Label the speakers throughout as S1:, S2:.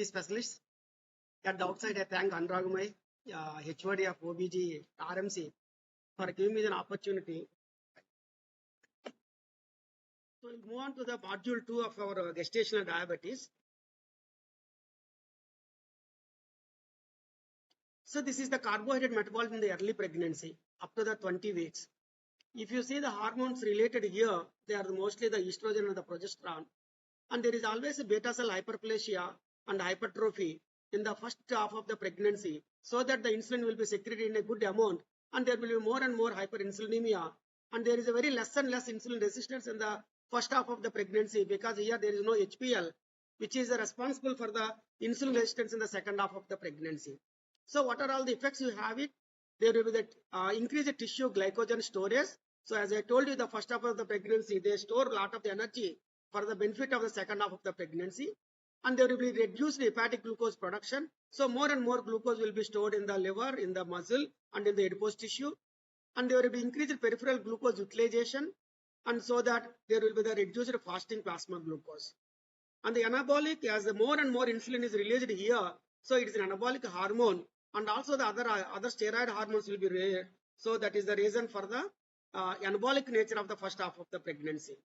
S1: OBG specialist. At the outside, I thank Anuragumai, HOD of OBG RMC, for giving me an opportunity. So we'll move on to the module 2 of our gestational diabetes. So this is the carbohydrate metabolism in the early pregnancy up to the 20 weeks. If you see the hormones related here, they are mostly the estrogen and the progesterone. And there is always a beta cell hyperplasia and hypertrophy in the first half of the pregnancy, so that the insulin will be secreted in a good amount, and there will be more and more hyperinsulinemia, and there is a very less and less insulin resistance in the first half of the pregnancy, because here there is no HPL, which is responsible for the insulin resistance in the second half of the pregnancy. So what are all the effects you have it? There will be that increased tissue glycogen storage. So as I told you, the first half of the pregnancy, they store a lot of the energy for the benefit of the second half of the pregnancy. And there will be reduced hepatic glucose production. So more and more glucose will be stored in the liver, in the muscle, and in the adipose tissue. And there will be increased peripheral glucose utilization. And so that there will be the reduced fasting plasma glucose. And the anabolic, as the more and more insulin is released here, so it is an anabolic hormone. And also the other steroid hormones will be rare. So that is the reason for the anabolic nature of the first half of the pregnancy.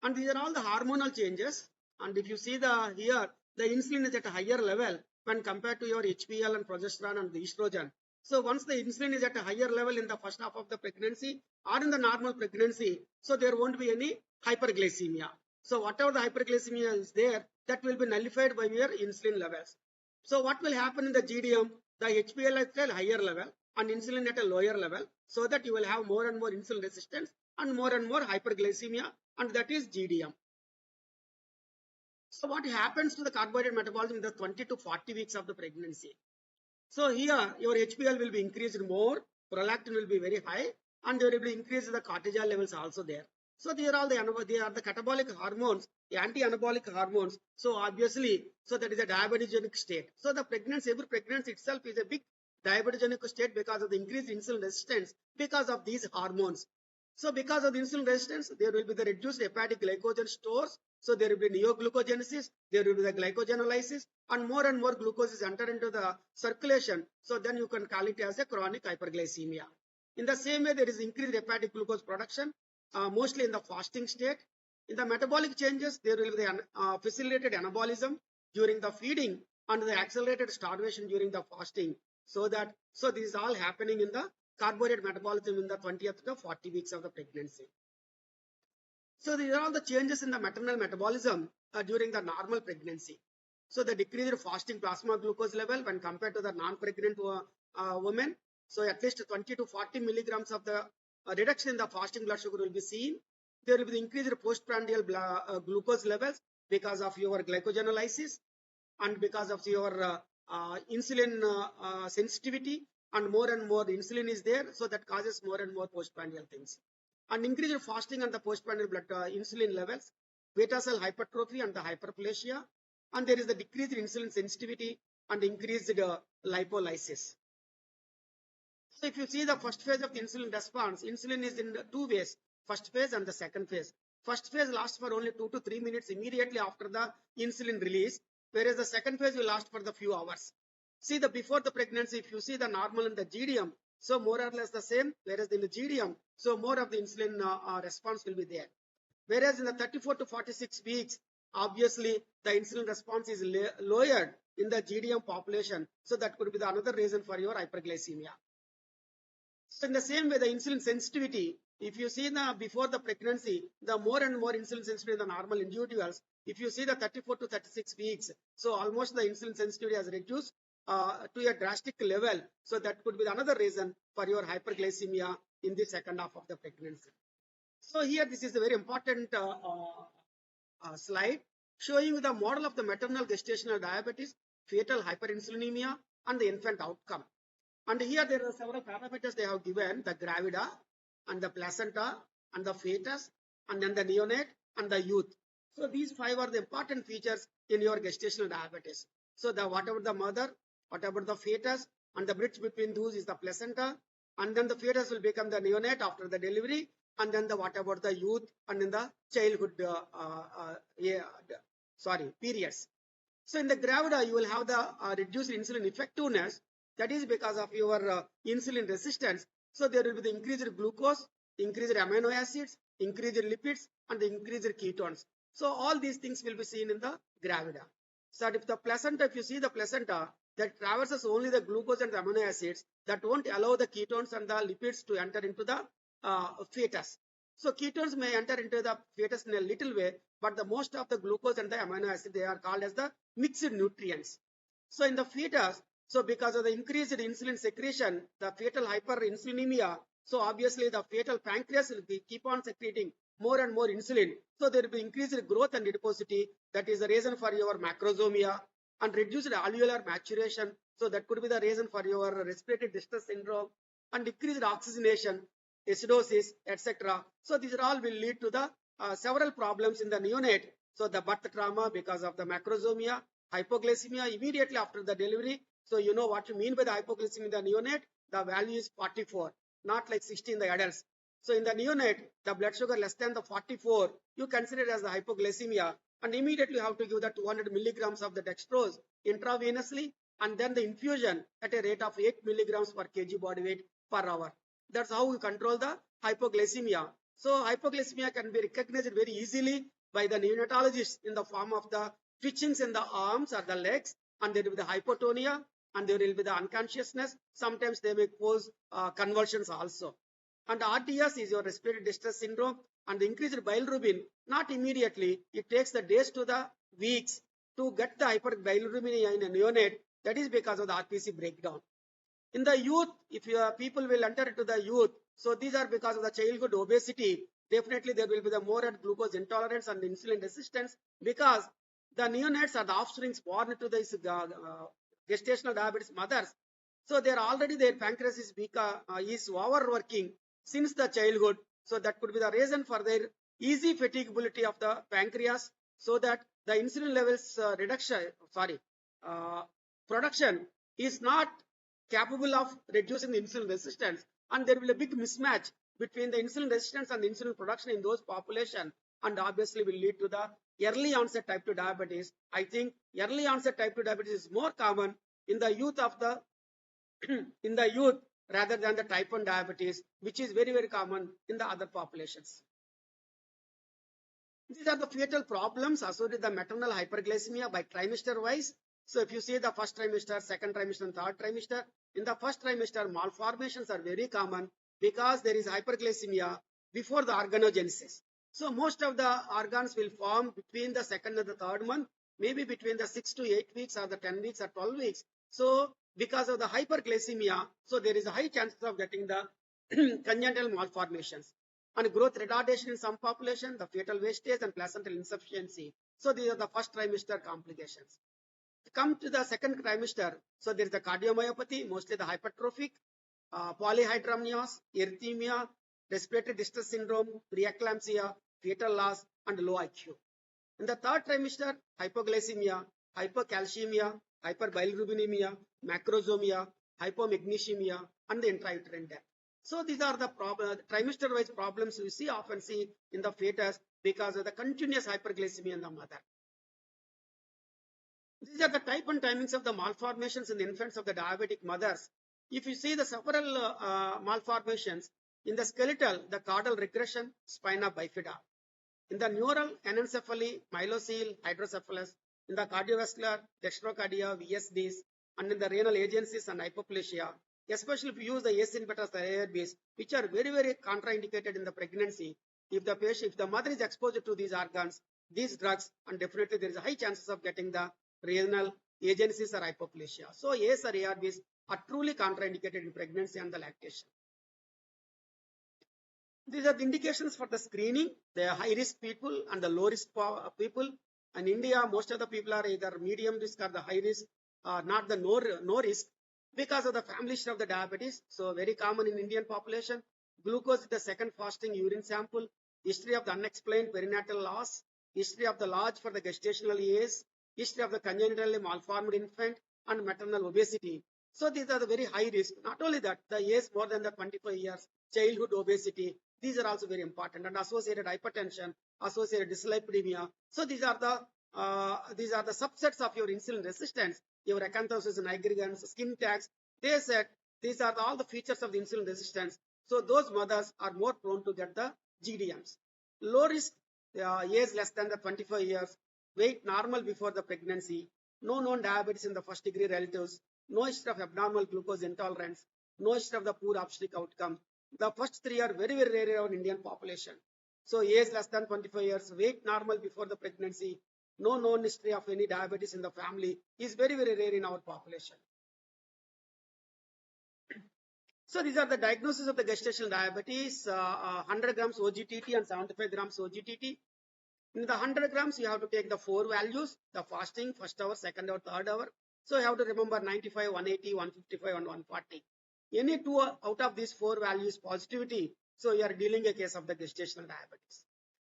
S1: And these are all the hormonal changes. And if you see here, the insulin is at a higher level when compared to your HPL and progesterone and the estrogen. So once the insulin is at a higher level in the first half of the pregnancy or in the normal pregnancy, so there won't be any hyperglycemia. So whatever the hyperglycemia is there, that will be nullified by your insulin levels. So what will happen in the GDM? The HPL at a higher level and insulin at a lower level, so that you will have more and more insulin resistance and more hyperglycemia, and that is GDM. So what happens to the carbohydrate metabolism in the 20 to 40 weeks of the pregnancy? So here your HPL will be increased more, prolactin will be very high, and there will be increased the cortisol levels also there. So they are the catabolic hormones, the anti-anabolic hormones. So obviously, so that is a diabetogenic state. So the pregnancy, every pregnancy itself is a big diabetogenic state because of the increased insulin resistance because of these hormones. So because of the insulin resistance, there will be the reduced hepatic glycogen stores. So there will be neoglucogenesis, there will be the glycogenolysis, and more glucose is entered into the circulation. So then you can call it as a chronic hyperglycemia. In the same way, there is increased hepatic glucose production, mostly in the fasting state. In the metabolic changes, there will be the facilitated anabolism during the feeding and the accelerated starvation during the fasting. So this is all happening in the carbohydrate metabolism in the 20th to 40 weeks of the pregnancy. So these are all the changes in the maternal metabolism during the normal pregnancy. So the decreased fasting plasma glucose level when compared to the non-pregnant women. So at least 20 to 40 milligrams of the reduction in the fasting blood sugar will be seen. There will be increased postprandial glucose levels because of your glycogenolysis and because of your insulin sensitivity, and more insulin is there, so that causes more and more postprandial things. And increased fasting and the postprandial blood insulin levels, beta cell hypertrophy and the hyperplasia, and there is the decreased insulin sensitivity and increased lipolysis. So if you see the first phase of the insulin response, insulin is in two ways, first phase and the second phase. First phase lasts for only 2 to 3 minutes immediately after the insulin release, whereas the second phase will last for the few hours. See the before the pregnancy, if you see the normal and the GDM, so more or less the same, whereas in the GDM, so more of the insulin response will be there. Whereas in the 34 to 46 weeks, obviously the insulin response is lowered in the GDM population. So that could be the another reason for your hyperglycemia. So in the same way, the insulin sensitivity, if you see the before the pregnancy, the more and more insulin sensitivity in the normal individuals. If you see the 34 to 36 weeks, so almost the insulin sensitivity has reduced to a drastic level. So that could be another reason for your hyperglycemia in the second half of the pregnancy. So here, this is a very important slide showing the model of the maternal gestational diabetes, fetal hyperinsulinemia, and the infant outcome. And here there are several parameters they have given: the gravida, and the placenta, and the fetus, and then the neonate, and the youth. So these 5 are the important features in your gestational diabetes. So whatever the mother, whatever the fetus, and the bridge between those is the placenta, and then the fetus will become the neonate after the delivery, and then whatever the youth, and then the childhood periods. So in the gravida, you will have the reduced insulin effectiveness. That is because of your insulin resistance. So there will be the increased glucose, increased amino acids, increased lipids, and the increased ketones. So all these things will be seen in the gravida. So if the placenta, if you see the placenta, that traverses only the glucose and the amino acids, that won't allow the ketones and the lipids to enter into the fetus. So ketones may enter into the fetus in a little way, but the most of the glucose and the amino acid, they are called as the mixed nutrients. So in the fetus, so because of the increased insulin secretion, the fetal hyperinsulinemia, so obviously the fetal pancreas will keep on secreting more and more insulin. So there will be increased growth and adiposity. That is the reason for your macrosomia, and reduced alveolar maturation. So that could be the reason for your respiratory distress syndrome, and decreased oxygenation, acidosis, etc. So these are all will lead to the several problems in the neonate. So the birth trauma because of the macrosomia, hypoglycemia immediately after the delivery. So you know what you mean by the hypoglycemia in the neonate. The value is 44, not like 60 in the adults. So in the neonate, the blood sugar less than the 44, you consider it as the hypoglycemia, and immediately you have to give the 200 milligrams of the dextrose intravenously, and then the infusion at a rate of 8 milligrams per kg body weight per hour. That's how we control the hypoglycemia. So hypoglycemia can be recognized very easily by the neonatologist in the form of the twitchings in the arms or the legs, and there will be the hypotonia, and there will be the unconsciousness. Sometimes they may cause convulsions also. And RDS is your respiratory distress syndrome, and the increased bilirubin, not immediately, it takes the days to the weeks to get the hyperbilirubinemia in a neonate. That is because of the RPC breakdown. In the youth, if people will enter into the youth, so these are because of the childhood obesity. Definitely there will be the more at glucose intolerance and insulin resistance, because the neonates are the offsprings born to this gestational diabetes mothers. So they're already, their pancreas is overworking since the childhood. So that could be the reason for their easy fatigability of the pancreas, so that the insulin levels production is not capable of reducing the insulin resistance, and there will be a big mismatch between the insulin resistance and the insulin production in those population, and obviously will lead to the early onset type 2 diabetes. I think early onset type 2 diabetes is more common in the youth of the in the youth rather than the type 1 diabetes, which is very, very common in the other populations. These are the fetal problems associated with the maternal hyperglycemia by trimester wise. So if you see the first trimester, second trimester, and third trimester, in the first trimester, malformations are very common because there is hyperglycemia before the organogenesis. So most of the organs will form between the second and the third month, maybe between the 6 to 8 weeks or the 10 weeks or 12 weeks. So because of the hyperglycemia, so there is a high chances of getting the congenital malformations. And growth retardation in some population, the fetal wastage and placental insufficiency. So these are the first trimester complications. To come to the second trimester, so there is the cardiomyopathy, mostly the hypertrophic, polyhydramnios, erythemia, respiratory distress syndrome, preeclampsia, fetal loss, and low IQ. In the third trimester, hypoglycemia, hypercalcemia, hyperbilirubinemia, macrosomia, hypomagnesemia, and the intrauterine death. So these are the trimester-wise problems we often see in the fetus because of the continuous hyperglycemia in the mother. These are the type and timings of the malformations in the infants of the diabetic mothers. If you see the several malformations in the skeletal, the caudal regression, spina bifida. In the neural, anencephaly, myelocele, hydrocephalus. In the cardiovascular, dextrocardia, VSDs, and in the renal agencies and hypoplasia. Especially if you use the ACE inhibitors, the ARBs, which are very, very contraindicated in the pregnancy. If the mother is exposed to these organs, these drugs, and definitely there is a high chances of getting the renal agencies or hypoplasia. So ACE or ARBs are truly contraindicated in pregnancy and the lactation. These are the indications for the screening. They are high risk people and the low risk people. In India, most of the people are either medium risk or the high risk, not the no risk, because of the family history of the diabetes. So very common in Indian population. Glucose is the second fasting urine sample. History of the unexplained perinatal loss. History of the large for the gestational years. History of the congenitally malformed infant and maternal obesity. So these are the very high risk. Not only that, the age more than the 25 years, childhood obesity, these are also very important, and associated hypertension, associated dyslipidemia. So these are the these are the subsets of your insulin resistance, your acanthosis and aggregans, skin tags. They said these are all the features of the insulin resistance. So those mothers are more prone to get the GDMs. Low risk, age less than the 25 years, weight normal before the pregnancy, no known diabetes in the first degree relatives, no history of abnormal glucose intolerance, no history of the poor obstetric outcome. The first three are very, very rare in Indian population. So age less than 25 years, weight normal before the pregnancy, no known history of any diabetes in the family is very, very rare in our population. So these are the diagnosis of the gestational diabetes, 100 grams OGTT and 75 grams OGTT. In the 100 grams, you have to take the four values, the fasting, first hour, second hour, third hour. So you have to remember 95, 180, 155 and 140. Any two out of these four values positivity, so you are dealing a case of the gestational diabetes.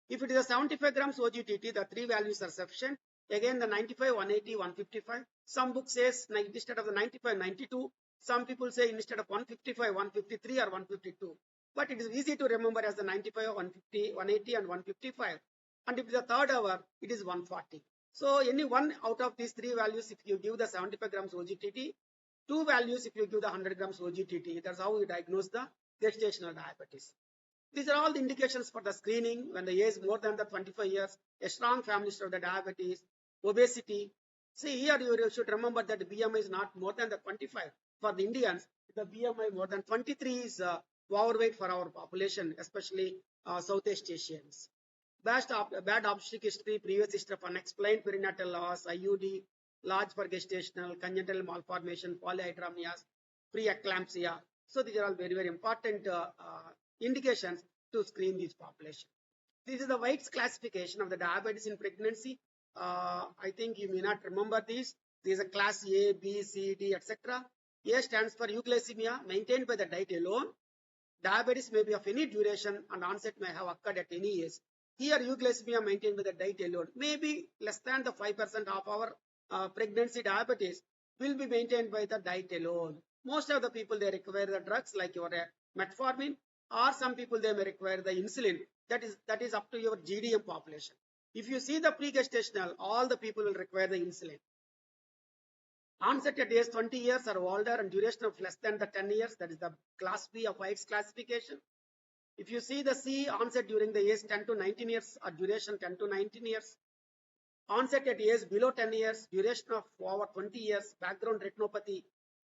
S1: If it is a 75 grams OGTT, the three values are sufficient. Again, the 95, 180, 155. Some book says instead of the 95, 92. Some people say instead of 155, 153 or 152. But it is easy to remember as the 95, 150, 180 and 155. And if it is a third hour, it is 140. So any one out of these three values, if you give the 75 grams OGTT, two values if you give the 100 grams OGTT, that's how you diagnose the gestational diabetes. These are all the indications for the screening when the age more than the 25 years, a strong family history of the diabetes, obesity. See here you should remember that the BMI is not more than the 25. For the Indians, the BMI more than 23 is overweight for our population, especially Southeast Asians. Bad obstetric history, previous history of unexplained perinatal loss, IUD, large for gestational, congenital malformation, polyhydramnias, preeclampsia. So these are all very, very important indications to screen this population. This is the White's classification of the diabetes in pregnancy. I think you may not remember this. There is a class A, B, C, D, etc. A stands for euglycemia maintained by the diet alone. Diabetes may be of any duration and onset may have occurred at any age. Here, euglycemia maintained by the diet alone, maybe less than the 5% of our pregnancy diabetes will be maintained by the diet alone. Most of the people, they require the drugs like your metformin, or some people, they may require the insulin. That is up to your GDM population. If you see the pre-gestational, all the people will require the insulin. Onset at age 20 years or older and duration of less than the 10 years, that is the class B of White's classification. If you see the C, onset during the age 10 to 19 years or duration 10 to 19 years. Onset at age below 10 years, duration of over 20 years, background retinopathy,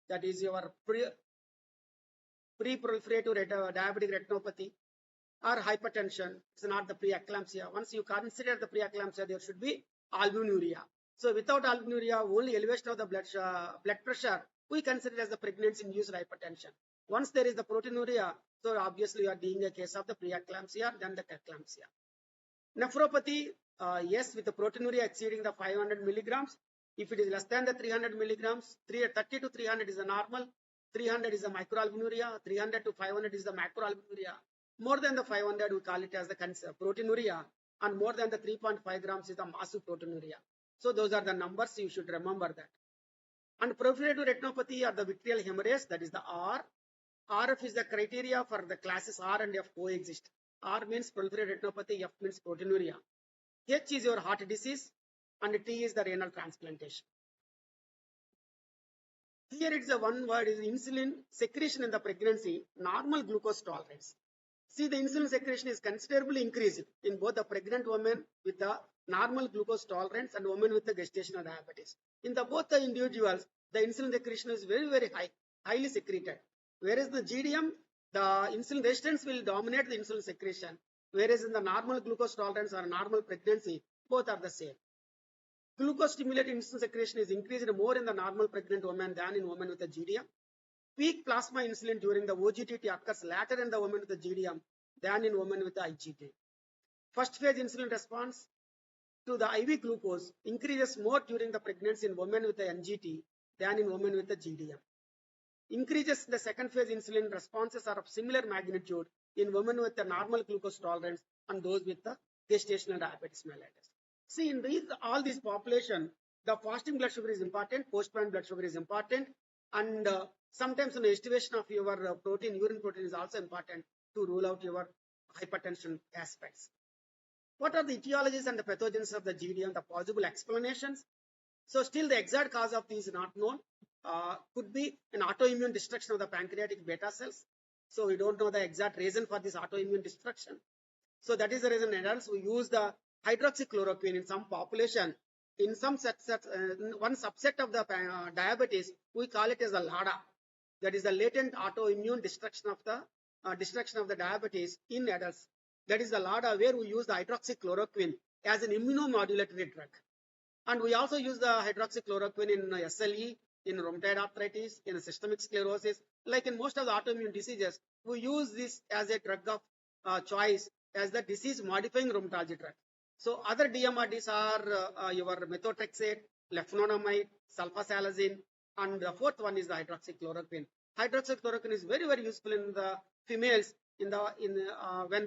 S1: that is your pre-proliferative diabetic retinopathy, or hypertension. It's not the preeclampsia. Once you consider the preeclampsia, there should be albuminuria. So without albuminuria, only elevation of the blood pressure, we consider as the pregnancy-induced hypertension. Once there is the proteinuria, so obviously you are dealing a case of the preeclampsia, then the eclampsia. Nephropathy, yes, with the proteinuria exceeding the 500 milligrams. If it is less than the 300 milligrams, 30 to 300 is the normal, 300 is the microalbuminuria, 300 to 500 is the macroalbuminuria. More than the 500, we call it as the proteinuria, and more than the 3.5 grams is the massive proteinuria. So those are the numbers, you should remember that. And proliferative retinopathy or the vitreal hemorrhage, that is the R. RF is the criteria for the classes R and F coexist. R means proliferative retinopathy, F means proteinuria. H is your heart disease, and T is the renal transplantation. Here it's a one word is insulin secretion in the pregnancy, normal glucose tolerance. See, the insulin secretion is considerably increased in both the pregnant women with the normal glucose tolerance and women with the gestational diabetes. In the both the individuals, the insulin secretion is very, very high, highly secreted. Whereas the GDM, the insulin resistance will dominate the insulin secretion. Whereas in the normal glucose tolerance or normal pregnancy, both are the same. Glucose-stimulated insulin secretion is increased more in the normal pregnant woman than in women with the GDM. Peak plasma insulin during the OGTT occurs later in the woman with the GDM than in women with the IGT. First phase insulin response to the IV glucose increases more during the pregnancy in women with the NGT than in women with the GDM. Increases in the second phase insulin responses are of similar magnitude in women with the normal glucose tolerance and those with the gestational diabetes mellitus. See, in all these population, the fasting blood sugar is important, postprandial blood sugar is important, and sometimes an estimation of your protein, urine protein is also important to rule out your hypertension aspects. What are the etiologies and the pathogens of the GDM, the possible explanations? So still the exact cause of these is not known. Could be an autoimmune destruction of the pancreatic beta cells. So we don't know the exact reason for this autoimmune destruction. So that is the reason in adults we use the hydroxychloroquine in some population. In some one subset of the diabetes, we call it as the LADA. That is the latent autoimmune destruction of the diabetes in adults. That is the LADA, where we use the hydroxychloroquine as an immunomodulatory drug. And we also use the hydroxychloroquine in SLE, in rheumatoid arthritis, in systemic sclerosis. Like in most of the autoimmune diseases, we use this as a drug of choice as the disease modifying rheumatology drug. So other DMRDs are your methotrexate, leflunomide, sulfasalazine, and the fourth one is the hydroxychloroquine. Hydroxychloroquine is very, very useful in the females when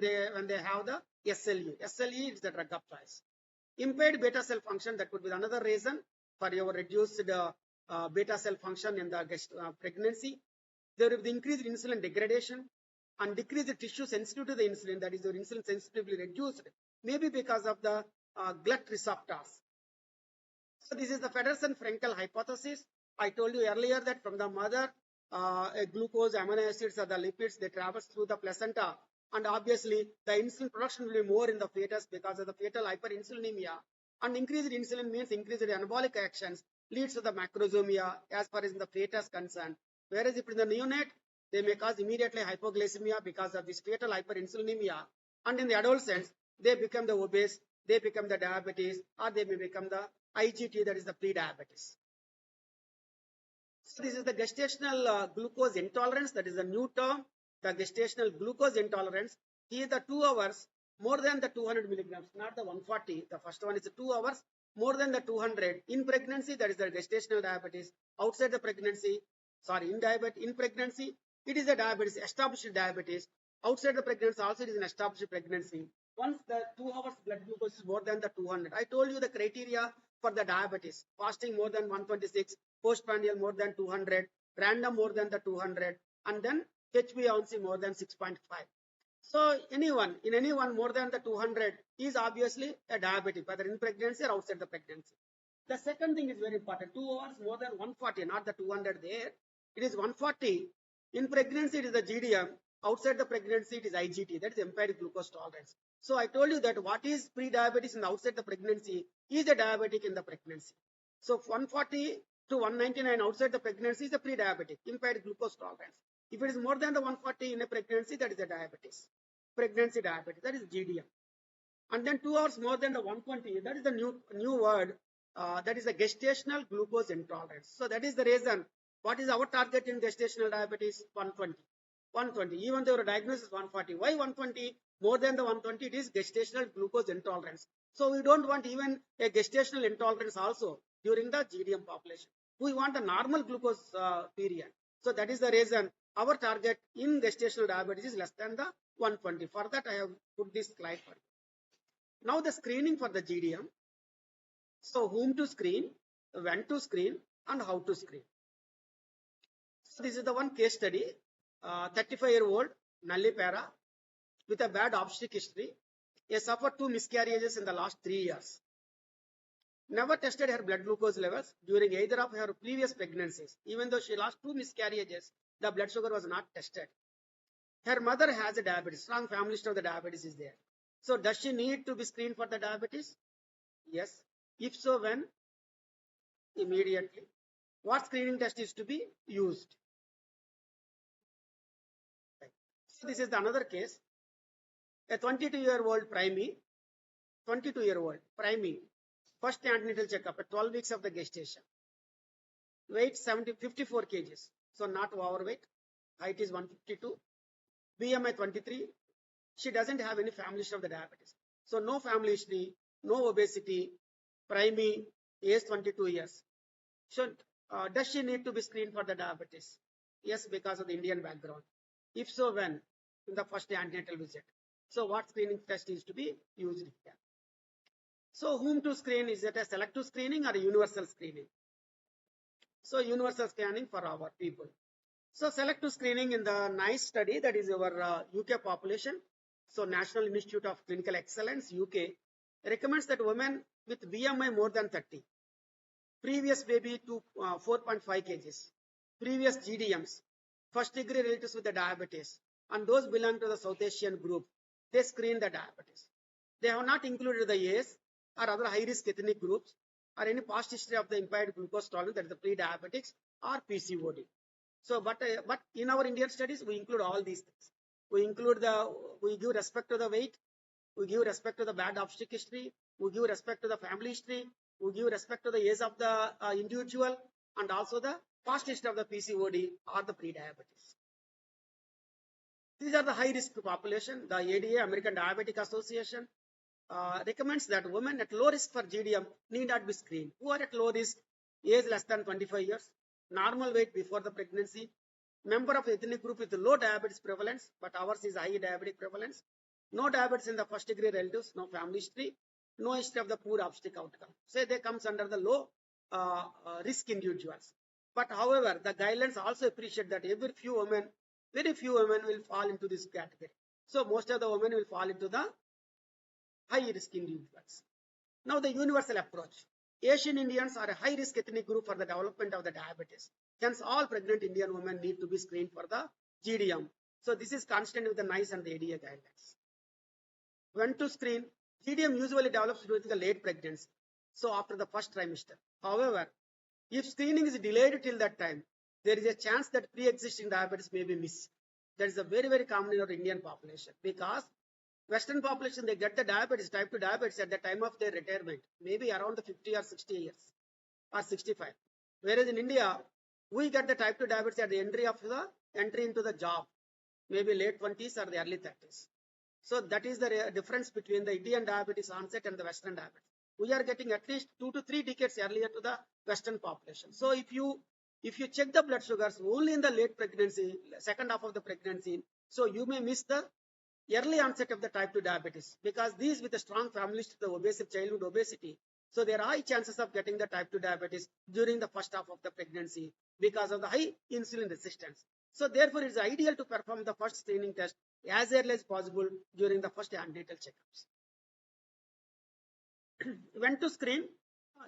S1: they have the SLE. SLE is the drug of choice. Impaired beta cell function, that would be another reason for your reduced beta cell function in the pregnancy. There will be increased insulin degradation and decreased tissue sensitive to the insulin, that is your insulin sensitivity reduced, maybe because of the glut receptors. So this is the Feddersen-Frenkel hypothesis. I told you earlier that from the mother, glucose, amino acids, or the lipids, they travel through the placenta. And obviously, the insulin production will be more in the fetus because of the fetal hyperinsulinemia. And increased insulin means increased anabolic actions, leads to the macrosomia as far as the fetus concerned. Whereas if in the neonate, they may cause immediately hypoglycemia because of this fetal hyperinsulinemia. And in the adolescents, they become the obese, they become the diabetes, or they may become the IGT, that is the pre-diabetes. So this is the gestational glucose intolerance, that is a new term, the gestational glucose intolerance. Here the 2 hours more than the 200 milligrams, not the 140. The first one is 2 hours more than the 200 in pregnancy, that is the gestational diabetes. Outside the pregnancy, in pregnancy, it is a diabetes, established diabetes. Outside the pregnancy also it is an established pregnancy. Once the 2 hours blood glucose is more than the 200, I told you the criteria for the diabetes: fasting more than 126, postprandial more than 200, random more than the 200, and then HbA1c more than 6.5. So anyone more than the 200 is obviously a diabetic, whether in pregnancy or outside the pregnancy. The second thing is very important: 2 hours more than 140, not the 200 there. It is 140. In pregnancy, it is the GDM. Outside the pregnancy, it is IGT, that is impaired glucose tolerance. So I told you that what is pre-diabetes in the outside the pregnancy is a diabetic in the pregnancy. So 140 to 199 outside the pregnancy is a pre-diabetic, impaired glucose tolerance. If it is more than the 140 in a pregnancy, that is a diabetes, pregnancy diabetes, that is GDM. And then 2 hours more than the 120, that is the new word, that is a gestational glucose intolerance. So that is the reason. What is our target in gestational diabetes? 120. 120. Even though your diagnosis is 140. Why 120? More than the 120, it is gestational glucose intolerance. So we don't want even a gestational intolerance also during the GDM population. We want a normal glucose period. So that is the reason our target in gestational diabetes is less than the 120. For that, I have put this slide for you. Now the screening for the GDM. So whom to screen, when to screen, and how to screen. So this is the one case study. 35-year-old Nallipera with a bad obstetric history. He suffered 2 miscarriages in the last 3 years. Never tested her blood glucose levels during either of her previous pregnancies. Even though she lost 2 miscarriages, the blood sugar was not tested. Her mother has a diabetes. Strong family history of the diabetes is there. So does she need to be screened for the diabetes? Yes. If so, when? Immediately. What screening test is to be used? So this is another case. A 22-year-old primey, first antenatal checkup at 12 weeks of the gestation. Weight 54 kgs. So not overweight. Height is 152. BMI 23. She doesn't have any family history of the diabetes. So no family history, no obesity, primey, age 22 years. So does she need to be screened for the diabetes? Yes, because of the Indian background. If so, when? In the first antenatal visit. So what screening test is to be used here? So whom to screen? Is it a selective screening or a universal screening? So universal screening for our people. So selective screening in the NICE study, that is our UK population. So National Institute of Clinical Excellence, UK, recommends that women with BMI more than 30, previous baby to 4.5 kgs, previous GDMs, first degree relatives with the diabetes, and those belong to the South Asian group, they screen the diabetes. They have not included the ACE or other high-risk ethnic groups or any past history of the impaired glucose tolerance, that is the pre-diabetics or PCOD. So, but in our Indian studies, we include all these things. We give respect to the weight, we give respect to the bad obstetric history, we give respect to the family history, we give respect to the age of the individual, and also the past history of the PCOD or the pre-diabetes. These are the high-risk population. The ADA, American Diabetic Association, recommends that women at low risk for GDM need not be screened. Who are at low risk? Age less than 25 years, normal weight before the pregnancy, member of ethnic group with low diabetes prevalence, but ours is high diabetic prevalence, no diabetes in the first degree relatives, no family history, no history of the poor obstetric outcome. Say they comes under the low risk individuals. But however, the guidelines also appreciate that very few women will fall into this category. So most of the women will fall into the high risk individuals. Now the universal approach. Asian Indians are a high risk ethnic group for the development of the diabetes. Hence all pregnant Indian women need to be screened for the GDM. So this is consistent with the NICE and the ADA guidelines. When to screen? GDM usually develops during the late pregnancy, so after the first trimester. However, if screening is delayed till that time, there is a chance that pre-existing diabetes may be missed. That is a very, very common in our Indian population, because Western population, they get the diabetes, type 2 diabetes at the time of their retirement, maybe around the 50 or 60 years or 65. Whereas in India, we get the type 2 diabetes at the entry into the job, maybe late 20s or the early 30s. So that is the difference between the Indian diabetes onset and the Western diabetes. We are getting at least 2 to 3 decades earlier to the Western population. So if you check the blood sugars only in the late pregnancy, second half of the pregnancy, so you may miss the early onset of the type 2 diabetes, because these with a strong family history of obesity, childhood obesity, so there are high chances of getting the type 2 diabetes during the first half of the pregnancy because of the high insulin resistance. So therefore, it is ideal to perform the first screening test as early as possible during the first antenatal checkups. When to screen?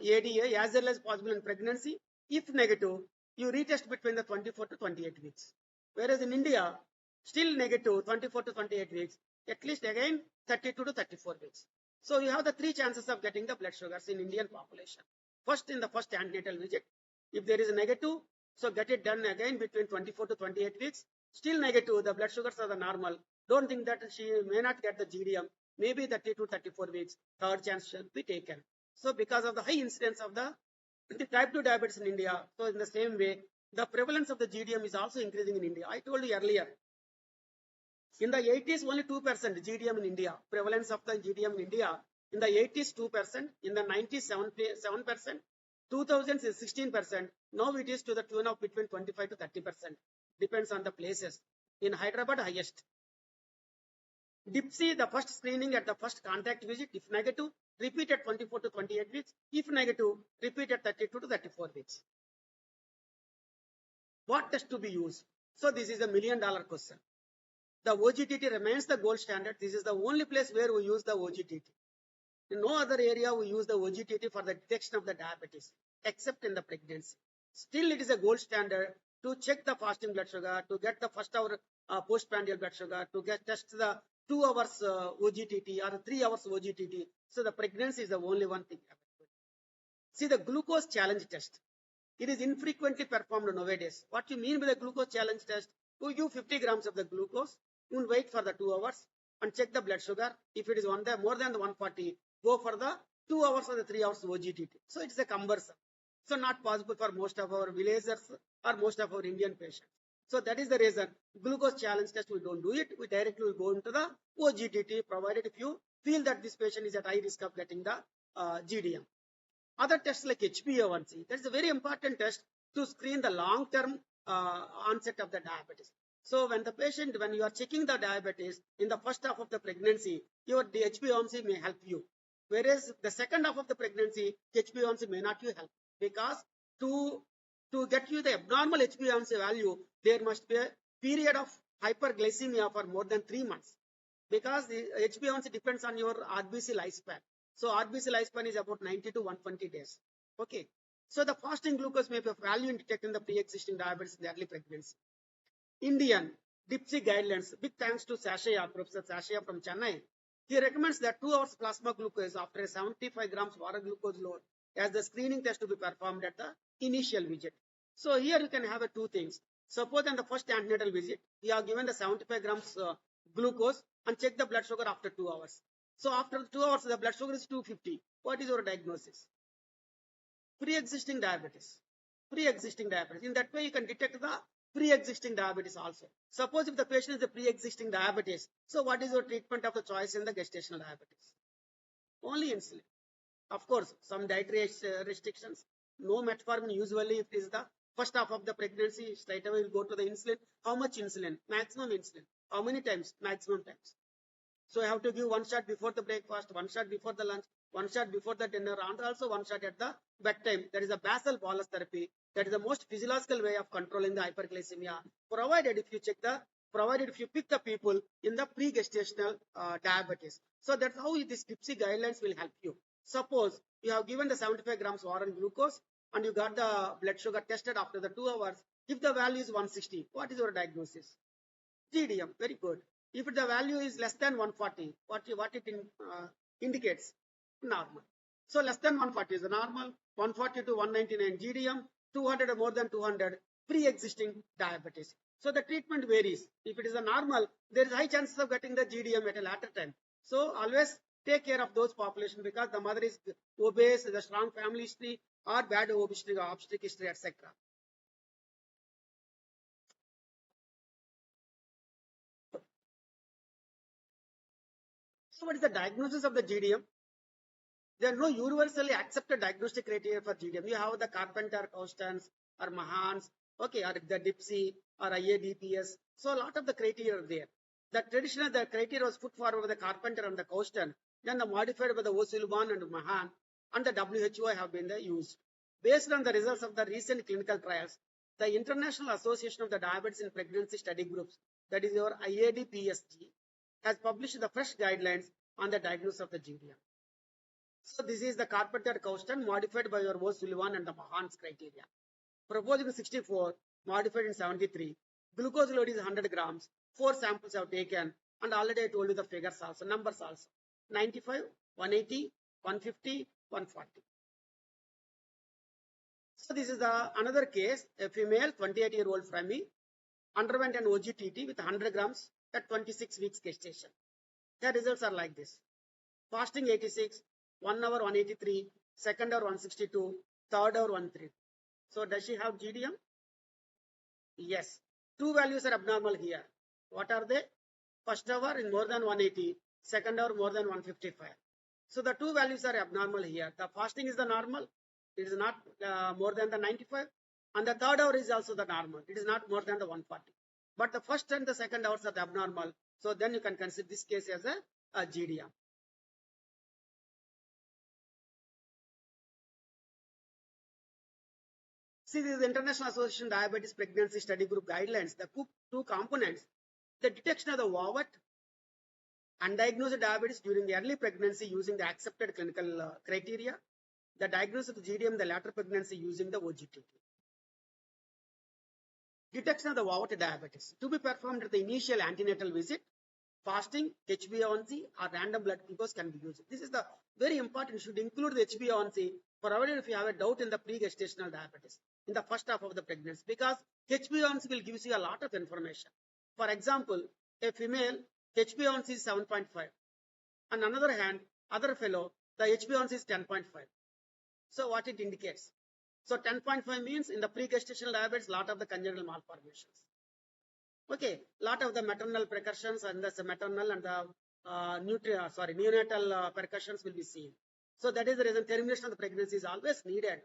S1: ADA as early as possible in pregnancy. If negative, you retest between the 24 to 28 weeks. Whereas in India, still negative 24 to 28 weeks, at least again 32 to 34 weeks. So you have the 3 chances of getting the blood sugars in Indian population. First, in the first antenatal visit, if there is a negative, so get it done again between 24 to 28 weeks. Still negative, the blood sugars are the normal. Don't think that she may not get the GDM. Maybe 30 to 34 weeks, third chance should be taken. So because of the high incidence of the type 2 diabetes in India, so in the same way, the prevalence of the GDM is also increasing in India. I told you earlier, in the 80s, only 2% GDM in India. Prevalence of the GDM in India. In the 80s, 2%. In the 90s, 7%. 2000s is 16%. Now it is to the tune of between 25 to 30%. Depends on the places. In Hyderabad, highest. DIPSI, the first screening at the first contact visit. If negative, repeat at 24 to 28 weeks. If negative, repeat at 32 to 34 weeks. What test to be used? So this is a $1 million question. The OGTT remains the gold standard. This is the only place where we use the OGTT. In no other area we use the OGTT for the detection of the diabetes, except in the pregnancy. Still, it is a gold standard to check the fasting blood sugar, to get the first hour postprandial blood sugar, to test the 2 hours OGTT or 3 hours OGTT. So the pregnancy is the only one thing. See the glucose challenge test. It is infrequently performed nowadays. What you mean by the glucose challenge test? You give 50 grams of the glucose, you wait for the 2 hours and check the blood sugar. If it is more than the 140, go for the 2 hours or the 3 hours OGTT. So it's a cumbersome. So not possible for most of our villagers or most of our Indian patients. So that is the reason glucose challenge test, we don't do it. We directly will go into the OGTT, provided if you feel that this patient is at high risk of getting the GDM. Other tests like HbA1c, that is a very important test to screen the long-term onset of the diabetes. So when you are checking the diabetes in the first half of the pregnancy, your HbA1c may help you. Whereas the second half of the pregnancy, HbA1c may not help, because to get you the abnormal HbA1c value, there must be a period of hyperglycemia for more than 3 months. because the HbA1c depends on your RBC lifespan. So RBC lifespan is about 90 to 120 days. Okay. So the fasting glucose may be of value in detecting the pre-existing diabetes in the early pregnancy. Indian DIPSI guidelines, big thanks to Sashaya, Professor Sashaya from Chennai. He recommends that 2 hours plasma glucose after a 75 grams water glucose load as the screening test to be performed at the initial visit. So here you can have two things. Suppose in the first antenatal visit, you are given the 75 grams glucose and check the blood sugar after 2 hours. So after 2 hours, the blood sugar is 250. What is your diagnosis? Pre-existing diabetes. Pre-existing diabetes. In that way, you can detect the pre-existing diabetes also. Suppose if the patient is a pre-existing diabetes, so what is your treatment of the choice in the gestational diabetes? Only insulin. Of course, some dietary restrictions. No metformin. Usually, if it is the first half of the pregnancy, straight away will go to the insulin. How much insulin? Maximum insulin. How many times? Maximum times. So I have to give one shot before the breakfast, one shot before the lunch, one shot before the dinner, and also one shot at the bedtime. That is a basal bolus therapy. That is the most physiological way of controlling the hyperglycemia. Provided if you pick the people in the pre-gestational diabetes. So that's how this DIPSI guidelines will help you. Suppose you have given the 75 grams oral glucose and you got the blood sugar tested after the 2 hours. If the value is 160, what is your diagnosis? GDM, very good. If the value is less than 140, what it indicates? Normal. So less than 140 is the normal, 140 to 199 GDM, 200 or more than 200 pre-existing diabetes. So the treatment varies. If it is a normal, there is high chances of getting the GDM at a later time. So always take care of those population because the mother is obese, the strong family history or bad obstetric history, etc. So what is the diagnosis of the GDM? There are no universally accepted diagnostic criteria for GDM. You have the Carpenter, Constance, or Mahans, okay, or the DIPSI, or IADPS. So a lot of the criteria are there. The criteria was put forward by the Carpenter and the Constant, then the modified by the O'Sullivan and Mahan, and the WHO have been used. Based on the results of the recent clinical trials, the International Association of the Diabetes in Pregnancy Study Groups, that is your IADPSG, has published the fresh guidelines on the diagnosis of the GDM. So this is the Carpenter Constant modified by your O'Sullivan and the Mahan's criteria. Proposed in 64, modified in 73. Glucose load is 100 grams. 4 samples have taken, and already I told you the figures also, numbers also. 95, 180, 150, 140. So this is another case. A female, 28-year-old from me, underwent an OGTT with 100 grams at 26 weeks gestation. The results are like this. Fasting 86, 1 hour 183, second hour 162, third hour 130. So does she have GDM? Yes. Two values are abnormal here. What are they? First hour is more than 180, second hour more than 155. So the two values are abnormal here. The fasting is the normal. It is not more than the 95. And the third hour is also the normal. It is not more than the 140. But the first and the second hours are the abnormal. So then you can consider this case as a GDM. See, this is the International Association Diabetes Pregnancy Study Group guidelines. The two components, the detection of the overt undiagnosed diabetes during the early pregnancy using the accepted clinical criteria, the diagnosis of GDM in the later pregnancy using the OGTT. Detection of the overt diabetes to be performed at the initial antenatal visit. Fasting, HbA1c, or random blood glucose can be used. This is the very important. You should include the HbA1c provided if you have a doubt in the pre-gestational diabetes in the first half of the pregnancy, because HbA1c will give you a lot of information. For example, a female HbA1c is 7.5. On another hand, other fellow, the HbA1c is 10.5. So what it indicates? So 10.5 means in the pre-gestational diabetes, lot of the congenital malformations. Okay, lot of the maternal precursions and the maternal and the neonatal precursions will be seen. So that is the reason termination of the pregnancy is always needed.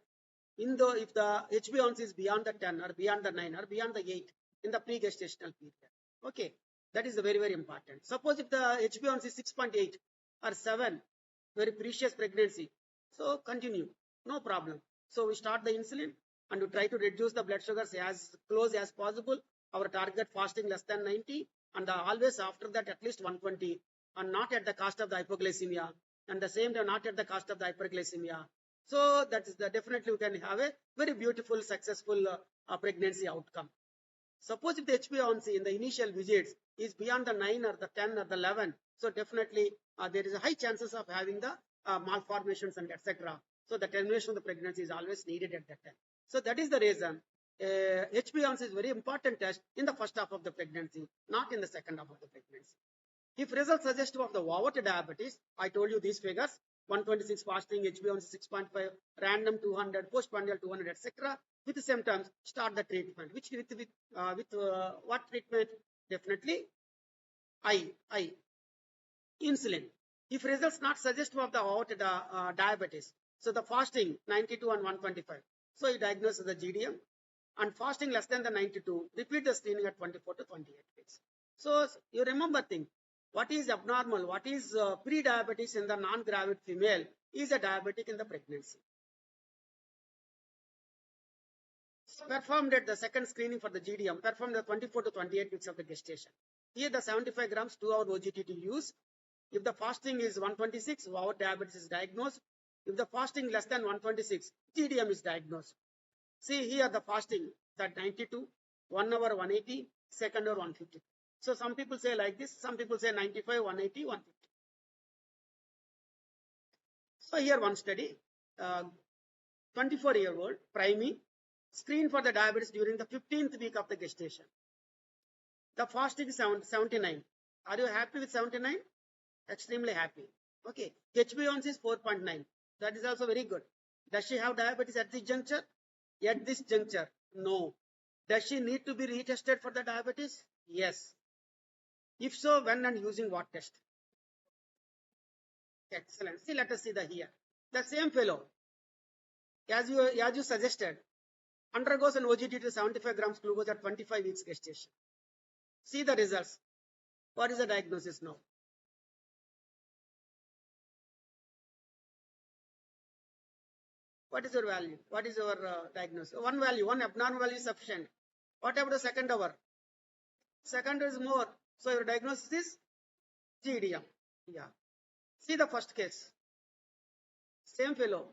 S1: If the HbA1c is beyond the 10 or beyond the 9 or beyond the 8 in the pre-gestational period. Okay, that is very, very important. Suppose if the HbA1c is 6.8 or 7, very precious pregnancy. So continue, no problem. So we start the insulin and we try to reduce the blood sugars as close as possible. Our target fasting less than 90 and always after that at least 120. and not at the cost of the hypoglycemia, and the same time not at the cost of the hyperglycemia. So that is definitely we can have a very beautiful, successful pregnancy outcome. Suppose if the HbA1c in the initial visits is beyond the 9 or the 10 or the 11, so definitely there is a high chances of having the malformations and etc. So the termination of the pregnancy is always needed at that time. So that is the reason HbA1c is very important test in the first half of the pregnancy, not in the second half of the pregnancy. If results suggestive of the overt diabetes, I told you these figures: 126 fasting, HbA1c 6.5, random 200, postprandial 200, etc. With the symptoms, start the treatment. Which with what treatment? Definitely I insulin. If results not suggestive of the overt diabetes, so the fasting 92 and 125, so you diagnose the GDM, and fasting less than the 92, repeat the screening at 24 to 28 weeks. So you remember thing, what is abnormal, what is pre-diabetes in the non-gravid female is a diabetic in the pregnancy. Performed at the second screening for the GDM, performed the 24 to 28 weeks of the gestation. Here the 75 grams 2-hour OGTT use. If the fasting is 126, our diabetes is diagnosed. If the fasting less than 126, GDM is diagnosed. See here the fasting that 92, 1 hour 180, second hour 150. So some people say like this, some people say 95, 180, 150. So here one study, 24-year-old priming, screen for the diabetes during the 15th week of the gestation. The fasting is 79. Are you happy with 79? Extremely happy. Okay. HbA1c is 4.9. That is also very good. Does she have diabetes at this juncture? At this juncture, no. Does she need to be retested for the diabetes? Yes. If so, when and using what test? Excellent. See, let us see the here. The same fellow, as you suggested, undergoes an OGTT to 75 grams glucose at 25 weeks gestation. See the results. What is the diagnosis now? What is your value? What is your diagnosis? One value, one abnormal value is sufficient. What about the second hour? Second is more. So your diagnosis is GDM. Yeah. See the first case. Same fellow.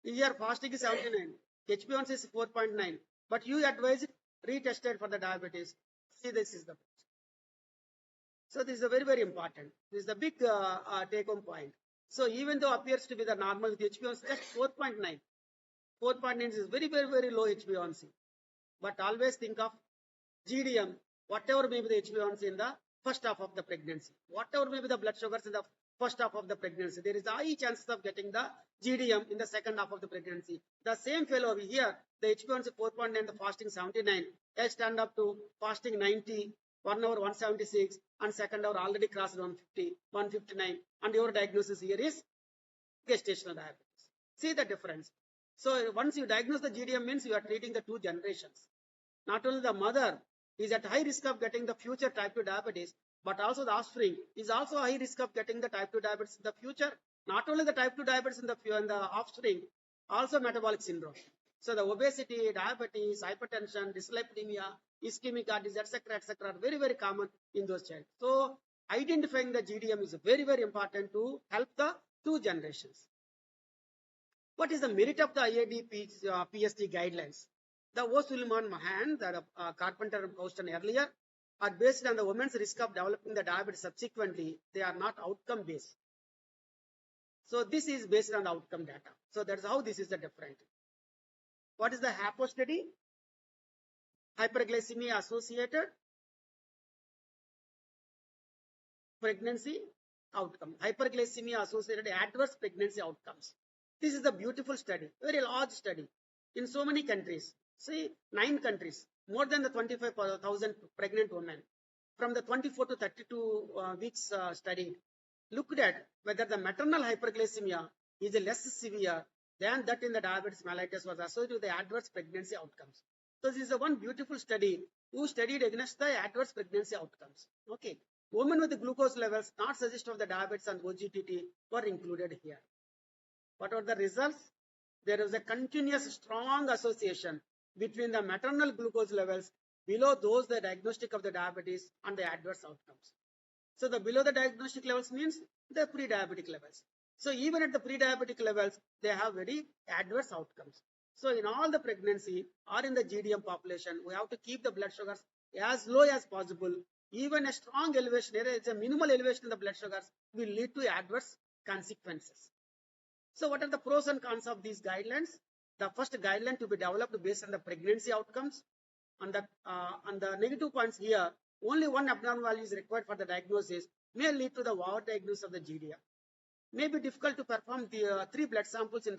S1: Here fasting is 79. HbA1c is 4.9. But you advise retested for the diabetes. See, this is the. So this is a very, very important. This is the big take-home point. So even though appears to be the normal with HbA1c just 4.9. 4.9 is very, very, very low HbA1c. But always think of GDM, whatever may be the HbA1c in the first half of the pregnancy, whatever may be the blood sugars in the first half of the pregnancy, there is a high chances of getting the GDM in the second half of the pregnancy. The same fellow over here, the HbA1c 4.9, the fasting 79, I stand up to fasting 90, 1 hour 176, and second hour already crossed 150, 159, and your diagnosis here is gestational diabetes. See the difference. So once you diagnose the GDM means you are treating the two generations. Not only the mother is at high risk of getting the future type 2 diabetes, but also the offspring is also high risk of getting the type 2 diabetes in the future. Not only the type 2 diabetes in the offspring, also metabolic syndrome. So the obesity, diabetes, hypertension, dyslipidemia, ischemic heart disease, etc., are very, very common in those children. So identifying the GDM is very, very important to help the two generations. What is the merit of the IAD PST guidelines? The O'Sullivan Mahan, the Carpenter and Houston earlier, are based on the woman's risk of developing the diabetes subsequently. They are not outcome based. So this is based on the outcome data. So that's how this is the different. What is the HAPO study? Hyperglycemia associated pregnancy outcome. Hyperglycemia associated adverse pregnancy outcomes. This is a beautiful study, very large study in so many countries. See, 9 countries, more than the 25,000 pregnant women from the 24 to 32 weeks studied, looked at whether the maternal hyperglycemia is less severe than that in the diabetes mellitus was associated with the adverse pregnancy outcomes. So this is one beautiful study who studied against the adverse pregnancy outcomes. Okay, women with the glucose levels not suggestive of the diabetes and OGTT were included here. What are the results? There is a continuous strong association between the maternal glucose levels below those the diagnostic of the diabetes and the adverse outcomes. So the below the diagnostic levels means the pre-diabetic levels. So even at the pre-diabetic levels, they have very adverse outcomes. So in all the pregnancy or in the GDM population, we have to keep the blood sugars as low as possible. Even a strong elevation, it's a minimal elevation in the blood sugars will lead to adverse consequences. So what are the pros and cons of these guidelines? The first guideline to be developed based on the pregnancy outcomes. On the negative points here, only one abnormal value is required for the diagnosis, may lead to the over-diagnosis of the GDM. May be difficult to perform the 3 blood samples in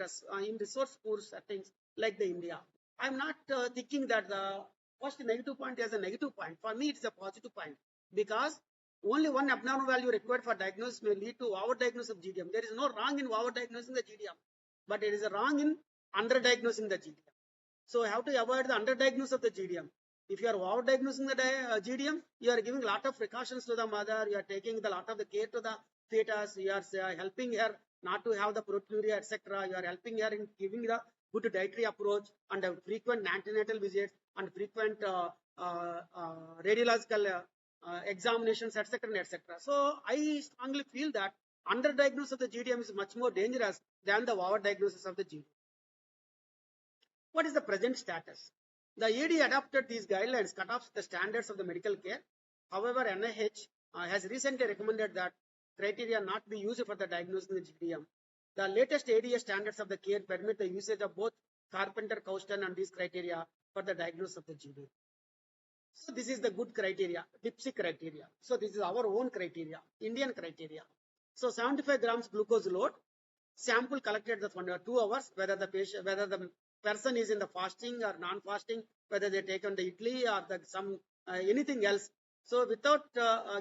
S1: resource poor settings like the India. I'm not thinking that the first negative point is a negative point. For me, it's a positive point because only one abnormal value required for diagnosis may lead to over-diagnosis of GDM. There is no wrong in over-diagnosing the GDM, but it is a wrong in under-diagnosing the GDM. So you have to avoid the underdiagnosis of the GDM. If you are overdiagnosing the GDM, you are giving a lot of precautions to the mother. You are taking a lot of the care to the fetus. You are helping her not to have the proteinuria, etc. You are helping her in giving the good dietary approach and frequent antenatal visits and frequent radiological examinations, etc., etc. So I strongly feel that underdiagnosis of the GDM is much more dangerous than the overdiagnosis of the GDM. What is the present status? The AD adopted these guidelines, cut off the standards of the medical care. However, NIH has recently recommended that criteria not be used for the diagnosis of the GDM. The latest ADA standards of the care permit the usage of both Carpenter, Couston, and these criteria for the diagnosis of the GDM. So this is the good criteria, DIPSI criteria. So this is our own criteria, Indian criteria. So 75 grams glucose load, sample collected for 2 hours, whether the person is in the fasting or non-fasting, whether they take on the idli or anything else. So without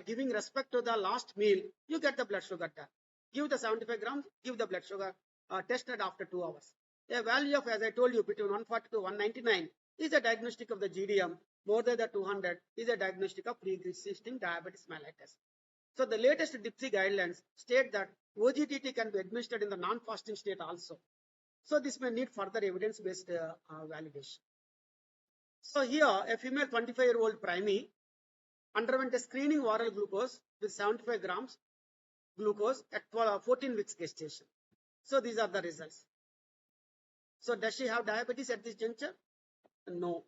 S1: giving respect to the last meal, you get the blood sugar test. Give the 75 grams, give the blood sugar tested after 2 hours. A value of, as I told you, between 140 to 199 is a diagnostic of the GDM. More than the 200 is a diagnostic of pre-existing diabetes mellitus. So the latest DIPSI guidelines state that OGTT can be administered in the non-fasting state also. So this may need further evidence-based validation. So here, a female 25-year-old primee underwent a screening oral glucose with 75 grams glucose at 14 weeks gestation. So these are the results. So does she have diabetes at this juncture? No.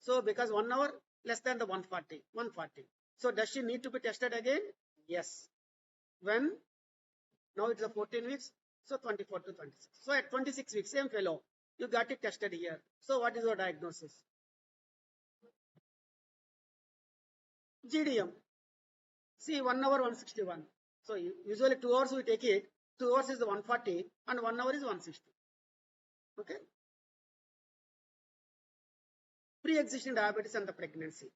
S1: So because 1 hour less than the 140. So does she need to be tested again? Yes. When? Now it's a 14 weeks. So 24 to 26. So at 26 weeks, same fellow, you got it tested here. So what is your diagnosis? GDM. See, 1 hour 161. So usually 2 hours we take it. 2 hours is the 140 and 1 hour is 160. Okay. Pre-existing diabetes and the pregnancy.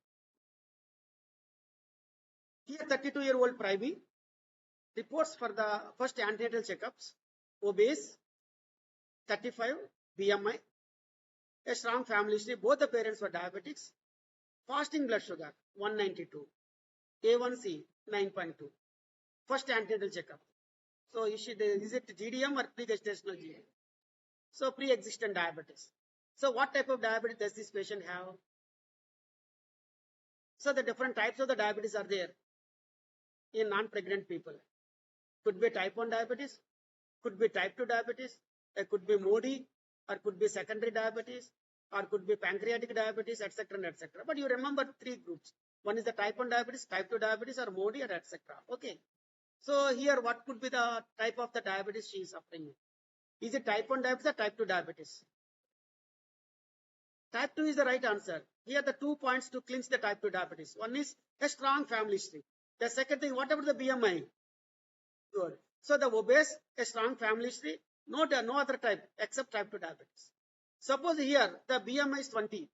S1: Here 32-year-old primee reports for the first antenatal checkups, obese, 35, BMI, a strong family history, both the parents were diabetics, fasting blood sugar 192, A1C 9.2, first antenatal checkup. So is it GDM or pre-gestational GDM? So pre-existing diabetes. So what type of diabetes does this patient have? So the different types of the diabetes are there in non-pregnant people. Could be type 1 diabetes, could be type 2 diabetes, it could be MODY, or could be secondary diabetes, or could be pancreatic diabetes, etc., etc. But you remember 3 groups. One is the type 1 diabetes, type 2 diabetes, or MODY, or etc. Okay. So here, what could be the type of the diabetes she is suffering? Is it type 1 diabetes or type 2 diabetes? Type 2 is the right answer. Here the 2 points to clinch the type 2 diabetes. One is a strong family history. The second thing, what about the BMI? Good. So the obese, a strong family history, no other type except type 2 diabetes. Suppose here the BMI is 20.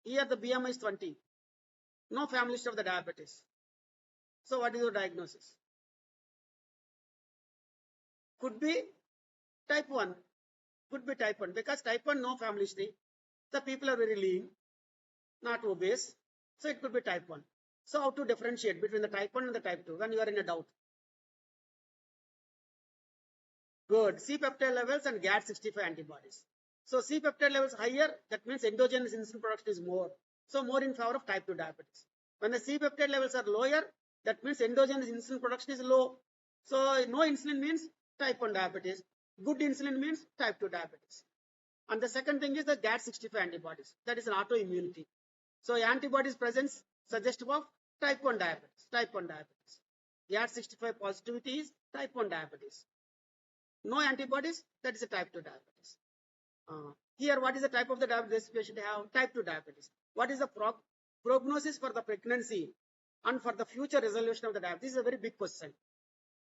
S1: Here the BMI is 20. No family history of the diabetes. So what is your diagnosis? Could be type 1. Could be type 1 because type 1 no family history. The people are very lean, not obese. So it could be type 1. So how to differentiate between the type 1 and the type 2 when you are in a doubt? Good. C-peptide levels and GAD65 antibodies. So C-peptide levels higher, that means endogenous insulin production is more. So more in favor of type 2 diabetes. When the C-peptide levels are lower, That means endogenous insulin production is low. So no insulin means type 1 diabetes. Good insulin means type 2 diabetes. And the second thing is the GAD65 antibodies. That is an autoimmunity. So antibodies presence suggestive of type 1 diabetes. Type 1 diabetes. GAD65 positivity is type 1 diabetes. No antibodies, that is a type 2 diabetes. Here, what is the type of the diabetes this patient have? Type 2 diabetes. What is the prognosis for the pregnancy and for the future resolution of the diabetes? This is a very big question.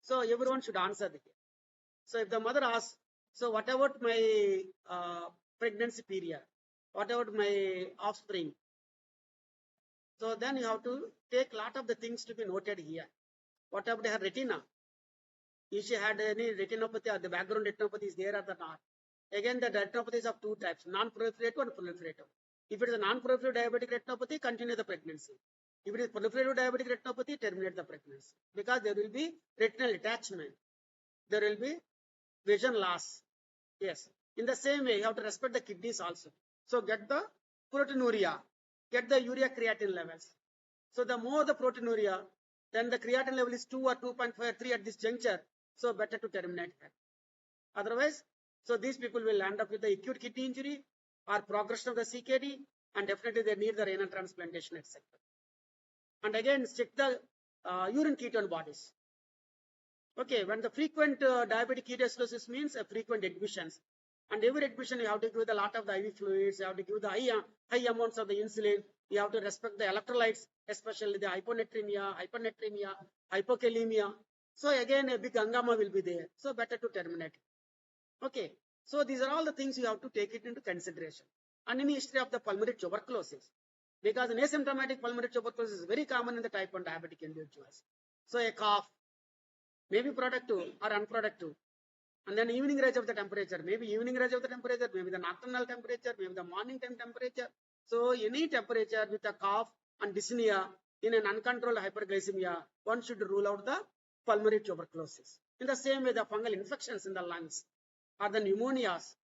S1: So everyone should answer here. So if the mother asks, so what about my pregnancy period? What about my offspring? So then you have to take a lot of the things to be noted here. What about her retina? If she had any retinopathy or the background retinopathy is there or not? Again, the retinopathy is of two types, non-proliferative and proliferative. If it is a non-proliferative diabetic retinopathy, continue the pregnancy. If it is proliferative diabetic retinopathy, terminate the pregnancy. Because there will be retinal detachment. There will be vision loss. Yes. In the same way, you have to respect the kidneys also. So get the proteinuria, get the urea creatinine levels. So the more the proteinuria, then the creatinine level is 2 or 2.5, 3 at this juncture. So better to terminate that. Otherwise, so these people will end up with the acute kidney injury or progression of the CKD, and definitely they need the renal transplantation, etc. And again, check the urine ketone bodies. Okay, when the frequent diabetic ketoacidosis means frequent admissions. And every admission, you have to give a lot of the IV fluids, you have to give the high amounts of the insulin, you have to respect the electrolytes, especially the hyponatremia, hypokalemia. So again, a big hangama will be there. So better to terminate. Okay, so these are all the things you have to take it into consideration. And in the history of the pulmonary tuberculosis, because an asymptomatic pulmonary tuberculosis is very common in the type 1 diabetic individuals. So a cough, maybe productive or unproductive. And then evening rise of the temperature, maybe evening rise of the temperature, maybe the nocturnal temperature, maybe the morning time temperature. So any temperature with a cough and dyspnea in an uncontrolled hyperglycemia, one should rule out the pulmonary tuberculosis. In the same way, the fungal infections in the lungs or the pneumonias,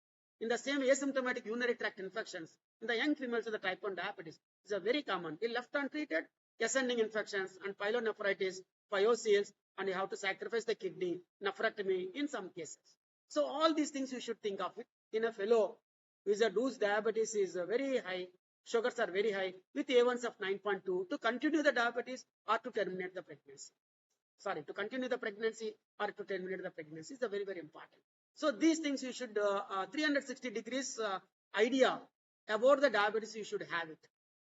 S1: in the same way, asymptomatic urinary tract infections in the young females with the type 1 diabetes is a very common. If left untreated, ascending infections and pyelonephritis, pyoceals, and you have to sacrifice the kidney, nephrectomy in some cases. So all these things you should think of it. In a fellow whose diabetes is very high, sugars are very high, with A1s of 9.2, to continue the diabetes or to terminate the pregnancy. Sorry, to continue the pregnancy or to terminate the pregnancy is very, very important. So these things you should, 360 degrees idea about the diabetes, you should have it.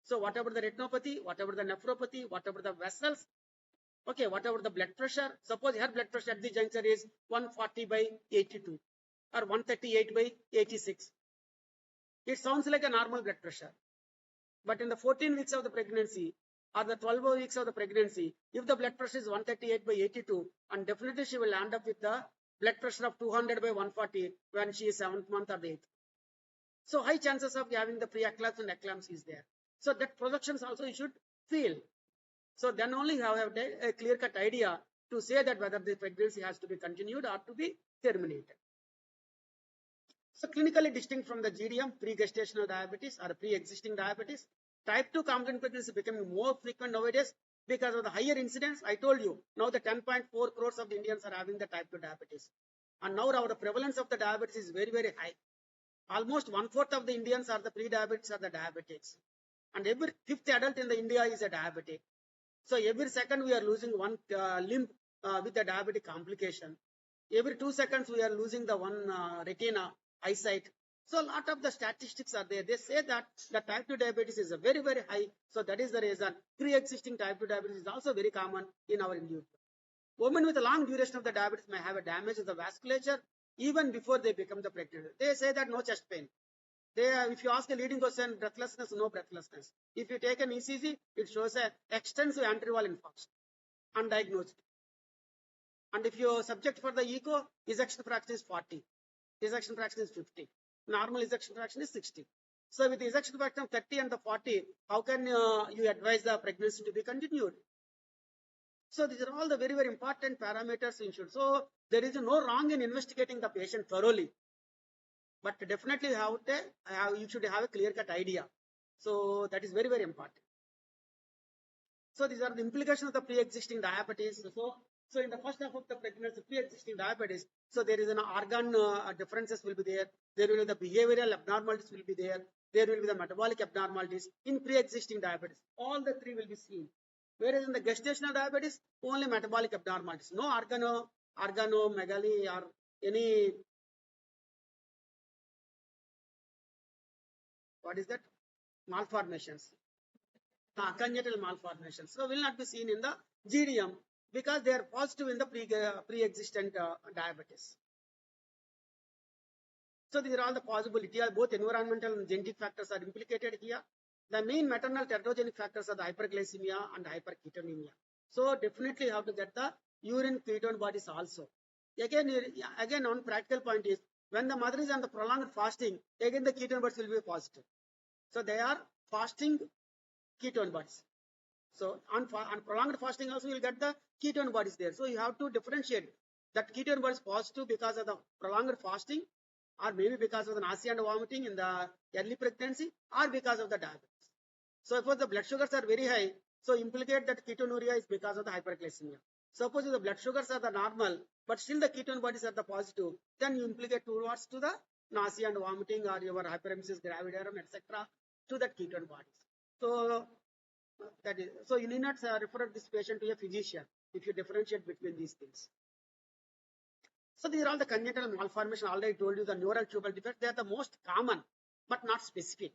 S1: So whatever the retinopathy, whatever the nephropathy, whatever the vessels, okay, whatever the blood pressure, suppose her blood pressure at the juncture is 140/82 or 138/86. It sounds like a normal blood pressure. But in the 14 weeks of the pregnancy or the 12 weeks of the pregnancy, if the blood pressure is 138/82, and definitely she will end up with the blood pressure of 200/140 when she is 7th month or the 8th. So high chances of having the pre-eclampsia and eclampsia is there. So that projections also you should feel. So then only you have a clear-cut idea to say that whether the pregnancy has to be continued or to be terminated. So clinically distinct from the GDM, pre-gestational diabetes or pre-existing diabetes, type 2 combinant pregnancy is becoming more frequent nowadays because of the higher incidence. I told you, now the 10.4 crores of the Indians are having the type 2 diabetes. And now our prevalence of the diabetes is very, very high. Almost 1/4 of the Indians are the pre-diabetics or the diabetics. And every 5th adult in the India is a diabetic. So every second we are losing one limb with the diabetic complication. Every 2 seconds we are losing the one retina, eyesight. So a lot of the statistics are there. They say that the type 2 diabetes is very, very high. So that is the reason pre-existing type 2 diabetes is also very common in our individual. Women with a long duration of the diabetes may have a damage of the vasculature even before they become the pregnant. They say that no chest pain. If you ask a leading question, breathlessness, no breathlessness. If you take an ECG, it shows an extensive anterior infarction, undiagnosed. And if you subject for the echo, ejection fraction is 40, ejection fraction is 50, normal ejection fraction is 60. So with the ejection fraction of 30 and the 40, how can you advise the pregnancy to be continued? So these are all the very, very important parameters you should. So there is no wrong in investigating the patient thoroughly. But definitely you should have a clear-cut idea. So that is very, very important. So these are the implications of the pre-existing diabetes. So in the first half of the pregnancy, pre-existing diabetes, so there is an organ differences will be there. There will be the behavioral abnormalities will be there. There will be the metabolic abnormalities in pre-existing diabetes. All the three will be seen. Whereas in the gestational diabetes, only metabolic abnormalities. No organomegaly or any, what is that? Malformations. Congenital malformations. So will not be seen in the GDM because they are positive in the pre-existent diabetes. So these are all the possibility. Both environmental and genetic factors are implicated here. The main maternal teratogenic factors are the hyperglycemia and hyperketonemia. So definitely you have to get the urine ketone bodies also. Again, on practical point is when the mother is on the prolonged fasting, again the ketone bodies will be positive. So they are fasting ketone bodies. So on prolonged fasting also you will get the ketone bodies there. So you have to differentiate that ketone bodies positive because of the prolonged fasting, or maybe because of the nausea and vomiting in the early pregnancy, or because of the diabetes. So if the blood sugars are very high, so implicate that ketonuria is because of the hyperglycemia. Suppose if the blood sugars are the normal, but still the ketone bodies are the positive, then you implicate towards to the nausea and vomiting or your hyperemesis gravidarum, etc. to that ketone bodies. So that is, so you need not refer this patient to a physician if you differentiate between these things. So these are all the congenital malformation. Already told you the neural tubal defect. They are the most common, but not specific.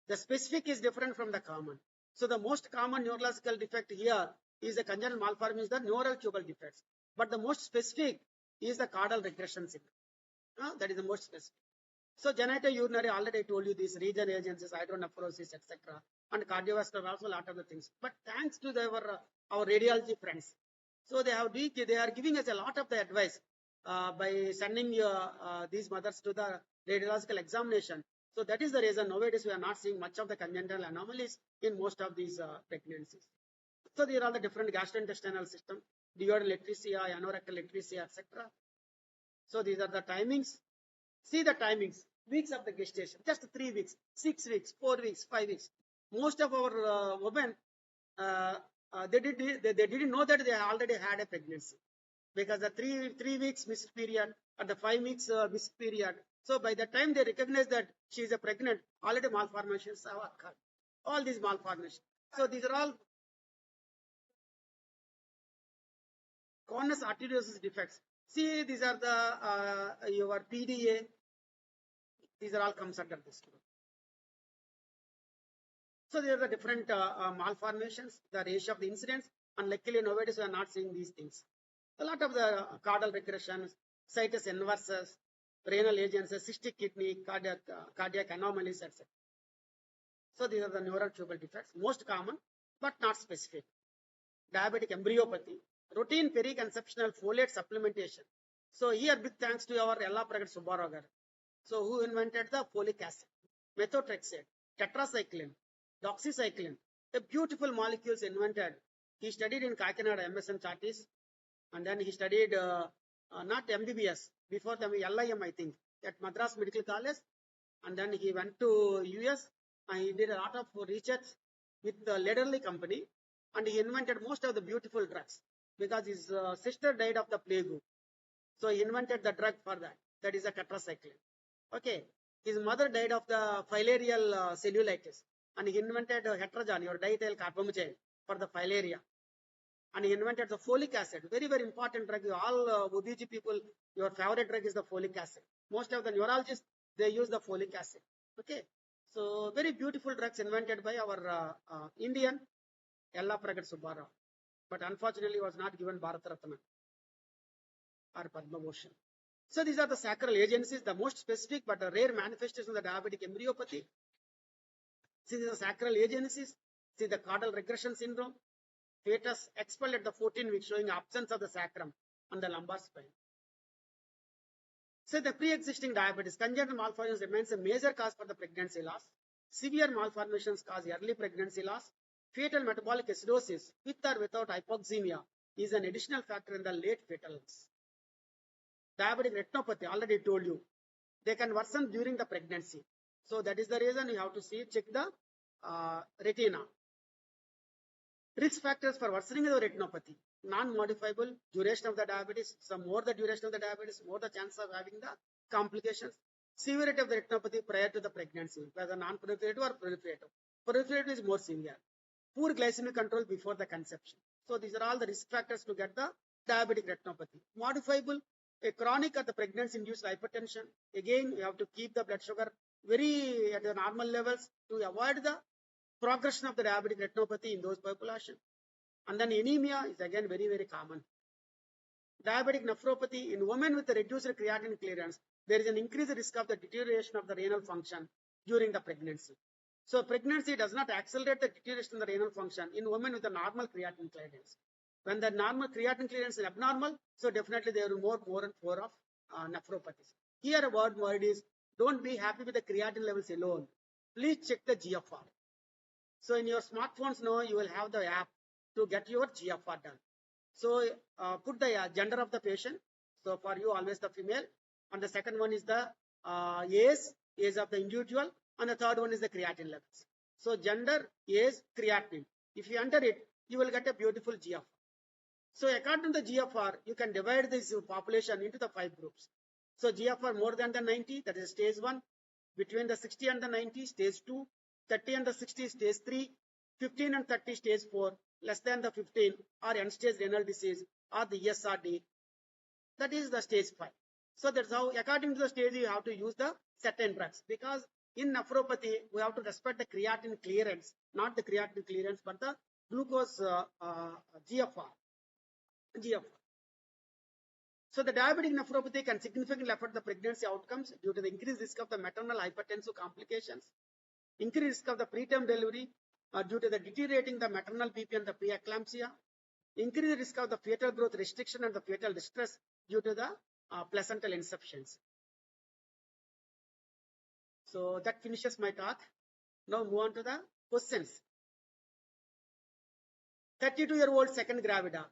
S1: The specific is different from the common. So the most common neurological defect here is the congenital malformation, is the neural tubal defects. But the most specific is the caudal regression syndrome. That is the most specific. So genitourinary, already I told you these region agencies, hydronephrosis, etc. And cardiovascular also a lot of the things. But thanks to our radiology friends, so they are giving us a lot of the advice by sending these mothers to the radiological examination. So that is the reason nowadays we are not seeing much of the congenital anomalies in most of these pregnancies. So these are all the different gastrointestinal system, duodenal atresia, anorectal atresia, etc. So these are the timings. See the timings, weeks of the gestation, just 3 weeks, 6 weeks, 4 weeks, 5 weeks. Most of our women, they didn't know that they already had a pregnancy because the three weeks missed period or the 5 weeks missed period. So by the time they recognize that she is a pregnant, already malformations have occurred. All these malformations. So these are all conus arteriosus defects. See, these are the your PDA. These are all comes under this. So there are the different malformations, the ratio of the incidents, and luckily nowadays we are not seeing these things. A lot of the caudal regressions, situs inversus, renal agencies, cystic kidney, cardiac anomalies, etc. So these are the neural tubal defects, most common but not specific. Diabetic embryopathy, routine periconceptional folate supplementation. So here big thanks to our Ella Pragat Subbarao garu. So who invented the folic acid, methotrexate, tetracycline, doxycycline, the beautiful molecules invented. He studied in Kakinada MSN Chartis, and then he studied not MBBS, before the LIM I think, at Madras Medical College, and then he went to US and he did a lot of research with the Lederle company, and he invented most of the beautiful drugs because his sister died of the plague. So he invented the drug for that. That is a tetracycline. Okay. His mother died of the filarial cellulitis, and he invented heterogen or diethyl carbamazine for the filaria. And he invented the folic acid, very, very important drug. All OBG people, your favorite drug is the folic acid. Most of the neurologists, they use the folic acid. Okay. So very beautiful drugs invented by our Indian Ella Pragat Subbarao. But unfortunately was not given Bharat Ratna or Padma Bhushan. So these are the sacral agencies, the most specific but a rare manifestation of the diabetic embryopathy. See the sacral agencies, see the caudal regression syndrome, fetus expelled at the 14 weeks showing absence of the sacrum on the lumbar spine. So the pre-existing diabetes, congenital malformations remains a major cause for the pregnancy loss. Severe malformations cause early pregnancy loss. Fetal metabolic acidosis with or without hypoxemia is an additional factor in the late fetal loss. Diabetic retinopathy, already told you, they can worsen during the pregnancy. So that is the reason you have to check the retina. Risk factors for worsening of the retinopathy. Non-modifiable duration of the diabetes. So more the duration of the diabetes, more the chance of having the complications. Severity of the retinopathy prior to the pregnancy, whether non-proliferative or proliferative. Proliferative is more severe. Poor glycemic control before the conception. So these are all the risk factors to get the diabetic retinopathy. Modifiable, a chronic or the pregnancy-induced hypertension. Again, you have to keep the blood sugar very at the normal levels to avoid the progression of the diabetic retinopathy in those population. And then anemia is again very, very common. Diabetic nephropathy in women with a reduced creatinine clearance, there is an increased risk of the deterioration of the renal function during the pregnancy. So pregnancy does not accelerate the deterioration of the renal function in women with a normal creatinine clearance. When the normal creatinine clearance is abnormal, so definitely there will more and more of nephropathies. Here a word is, don't be happy with the creatinine levels alone. Please check the GFR. So in your smartphones now, you will have the app to get your GFR done. So put the gender of the patient. So for you, always the female. And the second one is the age of the individual. And the third one is the creatinine levels. So gender, age, creatinine. If you enter it, you will get a beautiful GFR. So according to the GFR, you can divide this population into the 5 groups. So GFR more than the 90, that is stage 1. Between the 60 and the 90, stage 2. 30 and the 60, stage 3. 15 and 30, stage 4. Less than the 15 or end-stage renal disease or the ESRD. That is the stage 5. So that's how, according to the stage, you have to use the certain drugs. Because in nephropathy, we have to respect the creatinine clearance, not the creatinine clearance, but the glucose GFR. So the diabetic nephropathy can significantly affect the pregnancy outcomes due to the increased risk of the maternal hypertensive complications, increased risk of the preterm delivery due to the deteriorating the maternal BP and the preeclampsia, increased risk of the fetal growth restriction and the fetal distress due to the placental insufficiency. So that finishes my talk. Now move on to the questions. 32-year-old second gravida,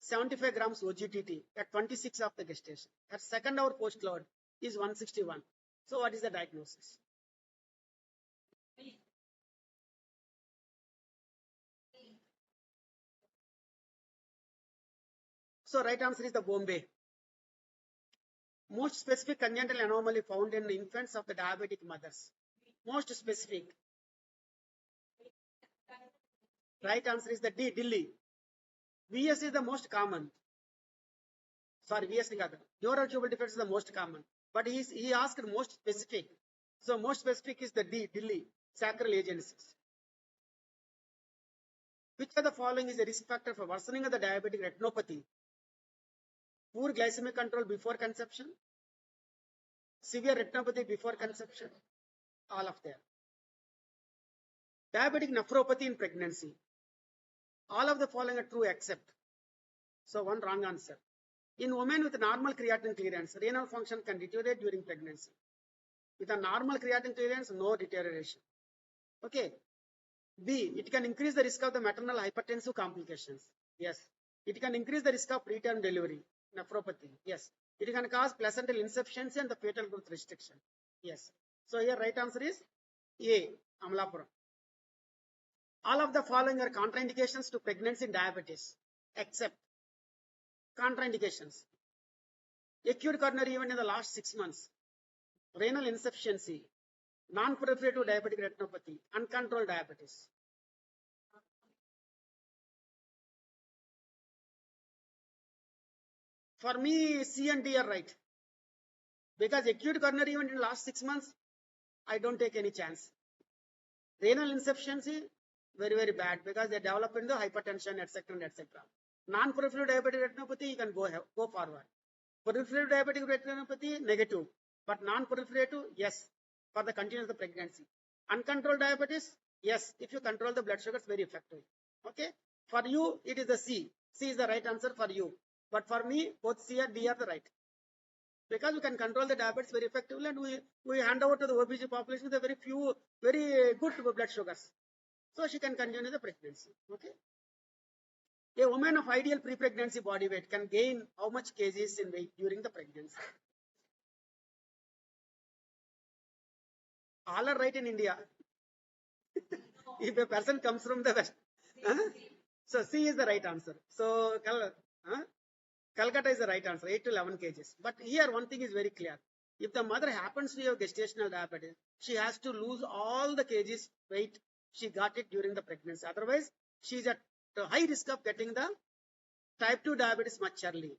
S1: 75 grams OGTT at 26 of the gestation. At second hour post-load is 161. So what is the diagnosis? So right answer is the Bombay. Most specific congenital anomaly found in infants of the diabetic mothers. Most specific. Right answer is the D, Delhi. VS is the most common. Sorry, VS together. Neural tubal defects is the most common. But he asked most specific. So most specific is the D, Delhi. Sacral agencies. Which of the following is a risk factor for worsening of the diabetic retinopathy? Poor glycemic control before conception, severe retinopathy before conception, all of them. Diabetic nephropathy in pregnancy. All of the following are true except. So one wrong answer. In women with normal creatinine clearance, renal function can deteriorate during pregnancy. With a normal creatinine clearance, no deterioration. Okay. B, it can increase the risk of the maternal hypertensive complications. Yes. It can increase the risk of preterm delivery, nephropathy. Yes. It can cause placental insufficiency and the fetal growth restriction. Yes. So here right answer is A, Amlapuram. All of the following are contraindications to pregnancy in diabetes, except contraindications. Acute coronary event in the last 6 months, renal insufficiency, non-proliferative diabetic retinopathy, uncontrolled diabetes. For me, C and D are right. Because acute coronary event in the last 6 months, I don't take any chance. Renal insufficiency, very, very bad because they develop into hypertension, etc. etc. Non-proliferative diabetic retinopathy, you can go forward. Proliferative diabetic retinopathy, negative. But non-proliferative, yes, for the continuous pregnancy. Uncontrolled diabetes, yes, if you control the blood sugars, very effective. Okay, for you, it is the C. C is the right answer for you. But for me, both C and D are the right. Because we can control the diabetes very effectively and we hand over to the OBG population with a very good blood sugars. So she can continue the pregnancy. Okay. A woman of ideal pre-pregnancy body weight can gain how much kgs in weight during the pregnancy? All are right in India. If a person comes from the West, So C is the right answer. So Calcutta is the right answer, 8 to 11 kgs. But here one thing is very clear. If the mother happens to have gestational diabetes, she has to lose all the kgs weight she got it during the pregnancy. Otherwise, she is at high risk of getting the type 2 diabetes much early.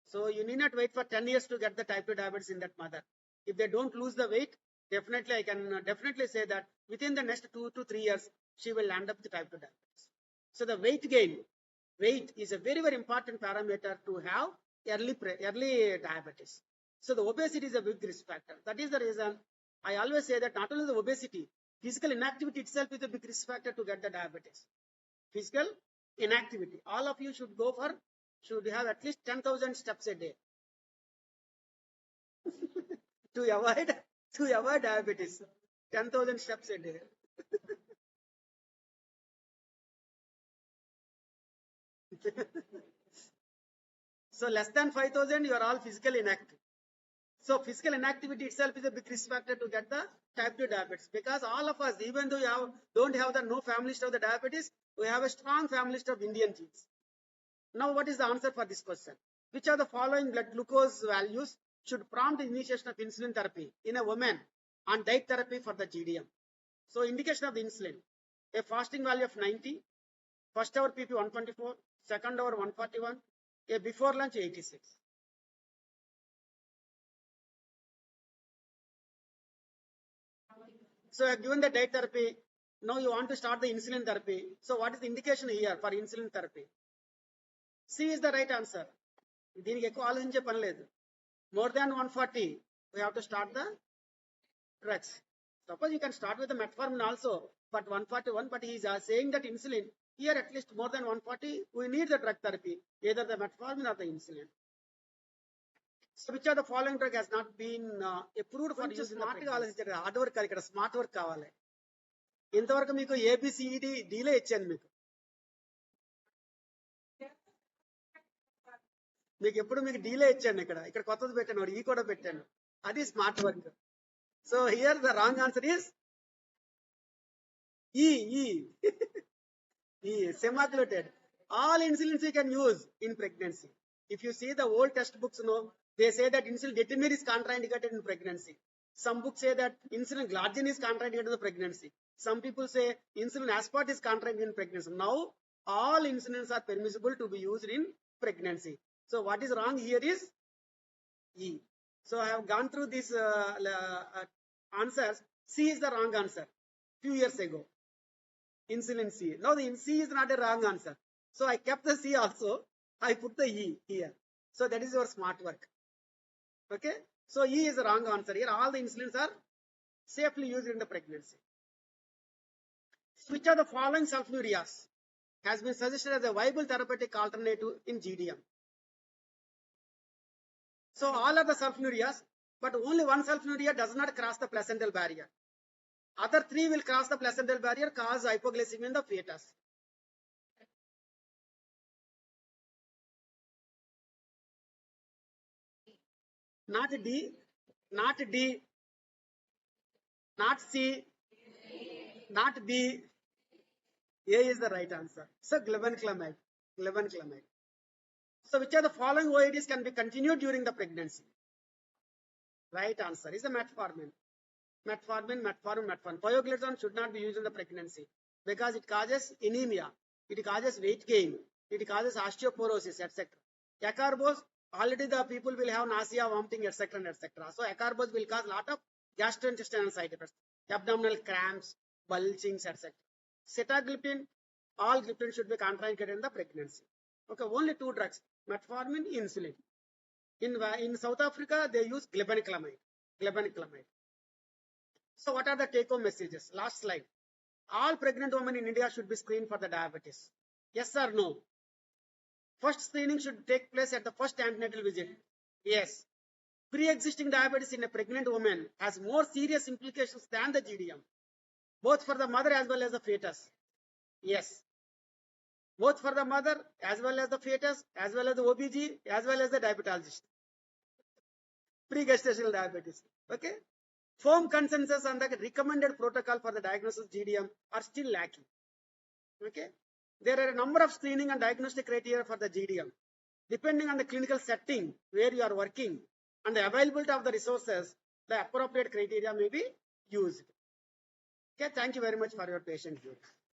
S1: So you need not wait for 10 years to get the type 2 diabetes in that mother. If they don't lose the weight, definitely I can definitely say that within the next 2 to 3 years, she will land up the type 2 diabetes. So the weight gain, weight is a very, very important parameter to have early diabetes. So the obesity is a big risk factor. That is the reason I always say that not only the obesity, physical inactivity itself is a big risk factor to get the diabetes. Physical inactivity. All of you should have at least 10,000 steps a day to avoid diabetes. 10,000 steps a day. So less than 5,000, you are all physically inactive. So physical inactivity itself is a big risk factor to get the type 2 diabetes, because all of us, even though you don't have the no family history of the diabetes, we have a strong family history of Indian genes. Now, what is the answer for this question? Which of the following blood glucose values should prompt initiation of insulin therapy in a woman on diet therapy for the GDM? So, indication of the insulin: a fasting value of 90, first hour PP 124, second hour 141, a before lunch 86. So, given the diet therapy, now you want to start the insulin therapy. So, what is the indication here for insulin therapy? C is the right answer. దీనికి ఎక్కువ ఆలోచించే పని లేదు. More than 140, we have to start the drugs. Suppose you can start with the metformin also, but 141, but he is saying that insulin, here at least more than 140, we need the drug therapy, either the metformin or the insulin. So which of the following drug has not been approved for use in the pregnancy? Hard work కాదు, ఇక్కడ smart work కావాలి. ఇంతవరకు మీకు ABCD delay ఇచ్చాను మీకు ఎప్పుడు మీకు delay ఇచ్చాను, ఇక్కడ కొత్తది పెట్టాను, ఈ కూడా పెట్టాను, అది smart work. So here the wrong answer is E. Semaglutide. All insulins you can use in pregnancy. If you see the old textbooks, they say that insulin detemir is contraindicated in pregnancy. Some books say that insulin glargine is contraindicated in the pregnancy. Some people say insulin aspart is contraindicated in pregnancy. Now all insulins are permissible to be used in pregnancy. So what is wrong here is E. So I have gone through these answers. C is the wrong answer few years ago. Insulin C. Now the C is not a wrong answer. So I kept the C also. I put the E here. So that is your smart work. Okay. So E is the wrong answer here. All the insulins are safely used in the pregnancy. Which of the following sulfonylureas has been suggested as a viable therapeutic alternative in GDM? So all are the sulfonylureas, but only one sulfonylurea does not cross the placental barrier. Other three will cross the placental barrier, cause hypoglycemia in the fetus. Not D, not D, not C, not B. A is the right answer. So glibenclamide. So which of the following OADs can be continued during the pregnancy? Right answer is the metformin. Metformin. Pioglitazone should not be used in the pregnancy because it causes anemia, it causes weight gain, it causes osteoporosis, etc. Acarbose, already the people will have nausea, vomiting, etc. So acarbose will cause a lot of gastrointestinal side effects, abdominal cramps, bulgings, etc. Sitagliptin, all gliptin should be contraindicated in the pregnancy. Okay, only two drugs, metformin, insulin. In South Africa, they use glibenclamide. So what are the take-home messages? Last slide. All pregnant women in India should be screened for the diabetes. Yes or no? First screening should take place at the first antenatal visit. Yes. Pre-existing diabetes in a pregnant woman has more serious implications than the GDM, both for the mother as well as the fetus. Yes. Both for the mother as well as the fetus, as well as the OBG, as well as the diabetologist. Pre-gestational diabetes. Okay. Firm consensus on the recommended protocol for the diagnosis of GDM are still lacking. Okay. There are a number of screening and diagnostic criteria for the GDM. Depending on the clinical setting where you are working and the availability of the resources, the appropriate criteria may be used. Okay, thank you very much for your patience.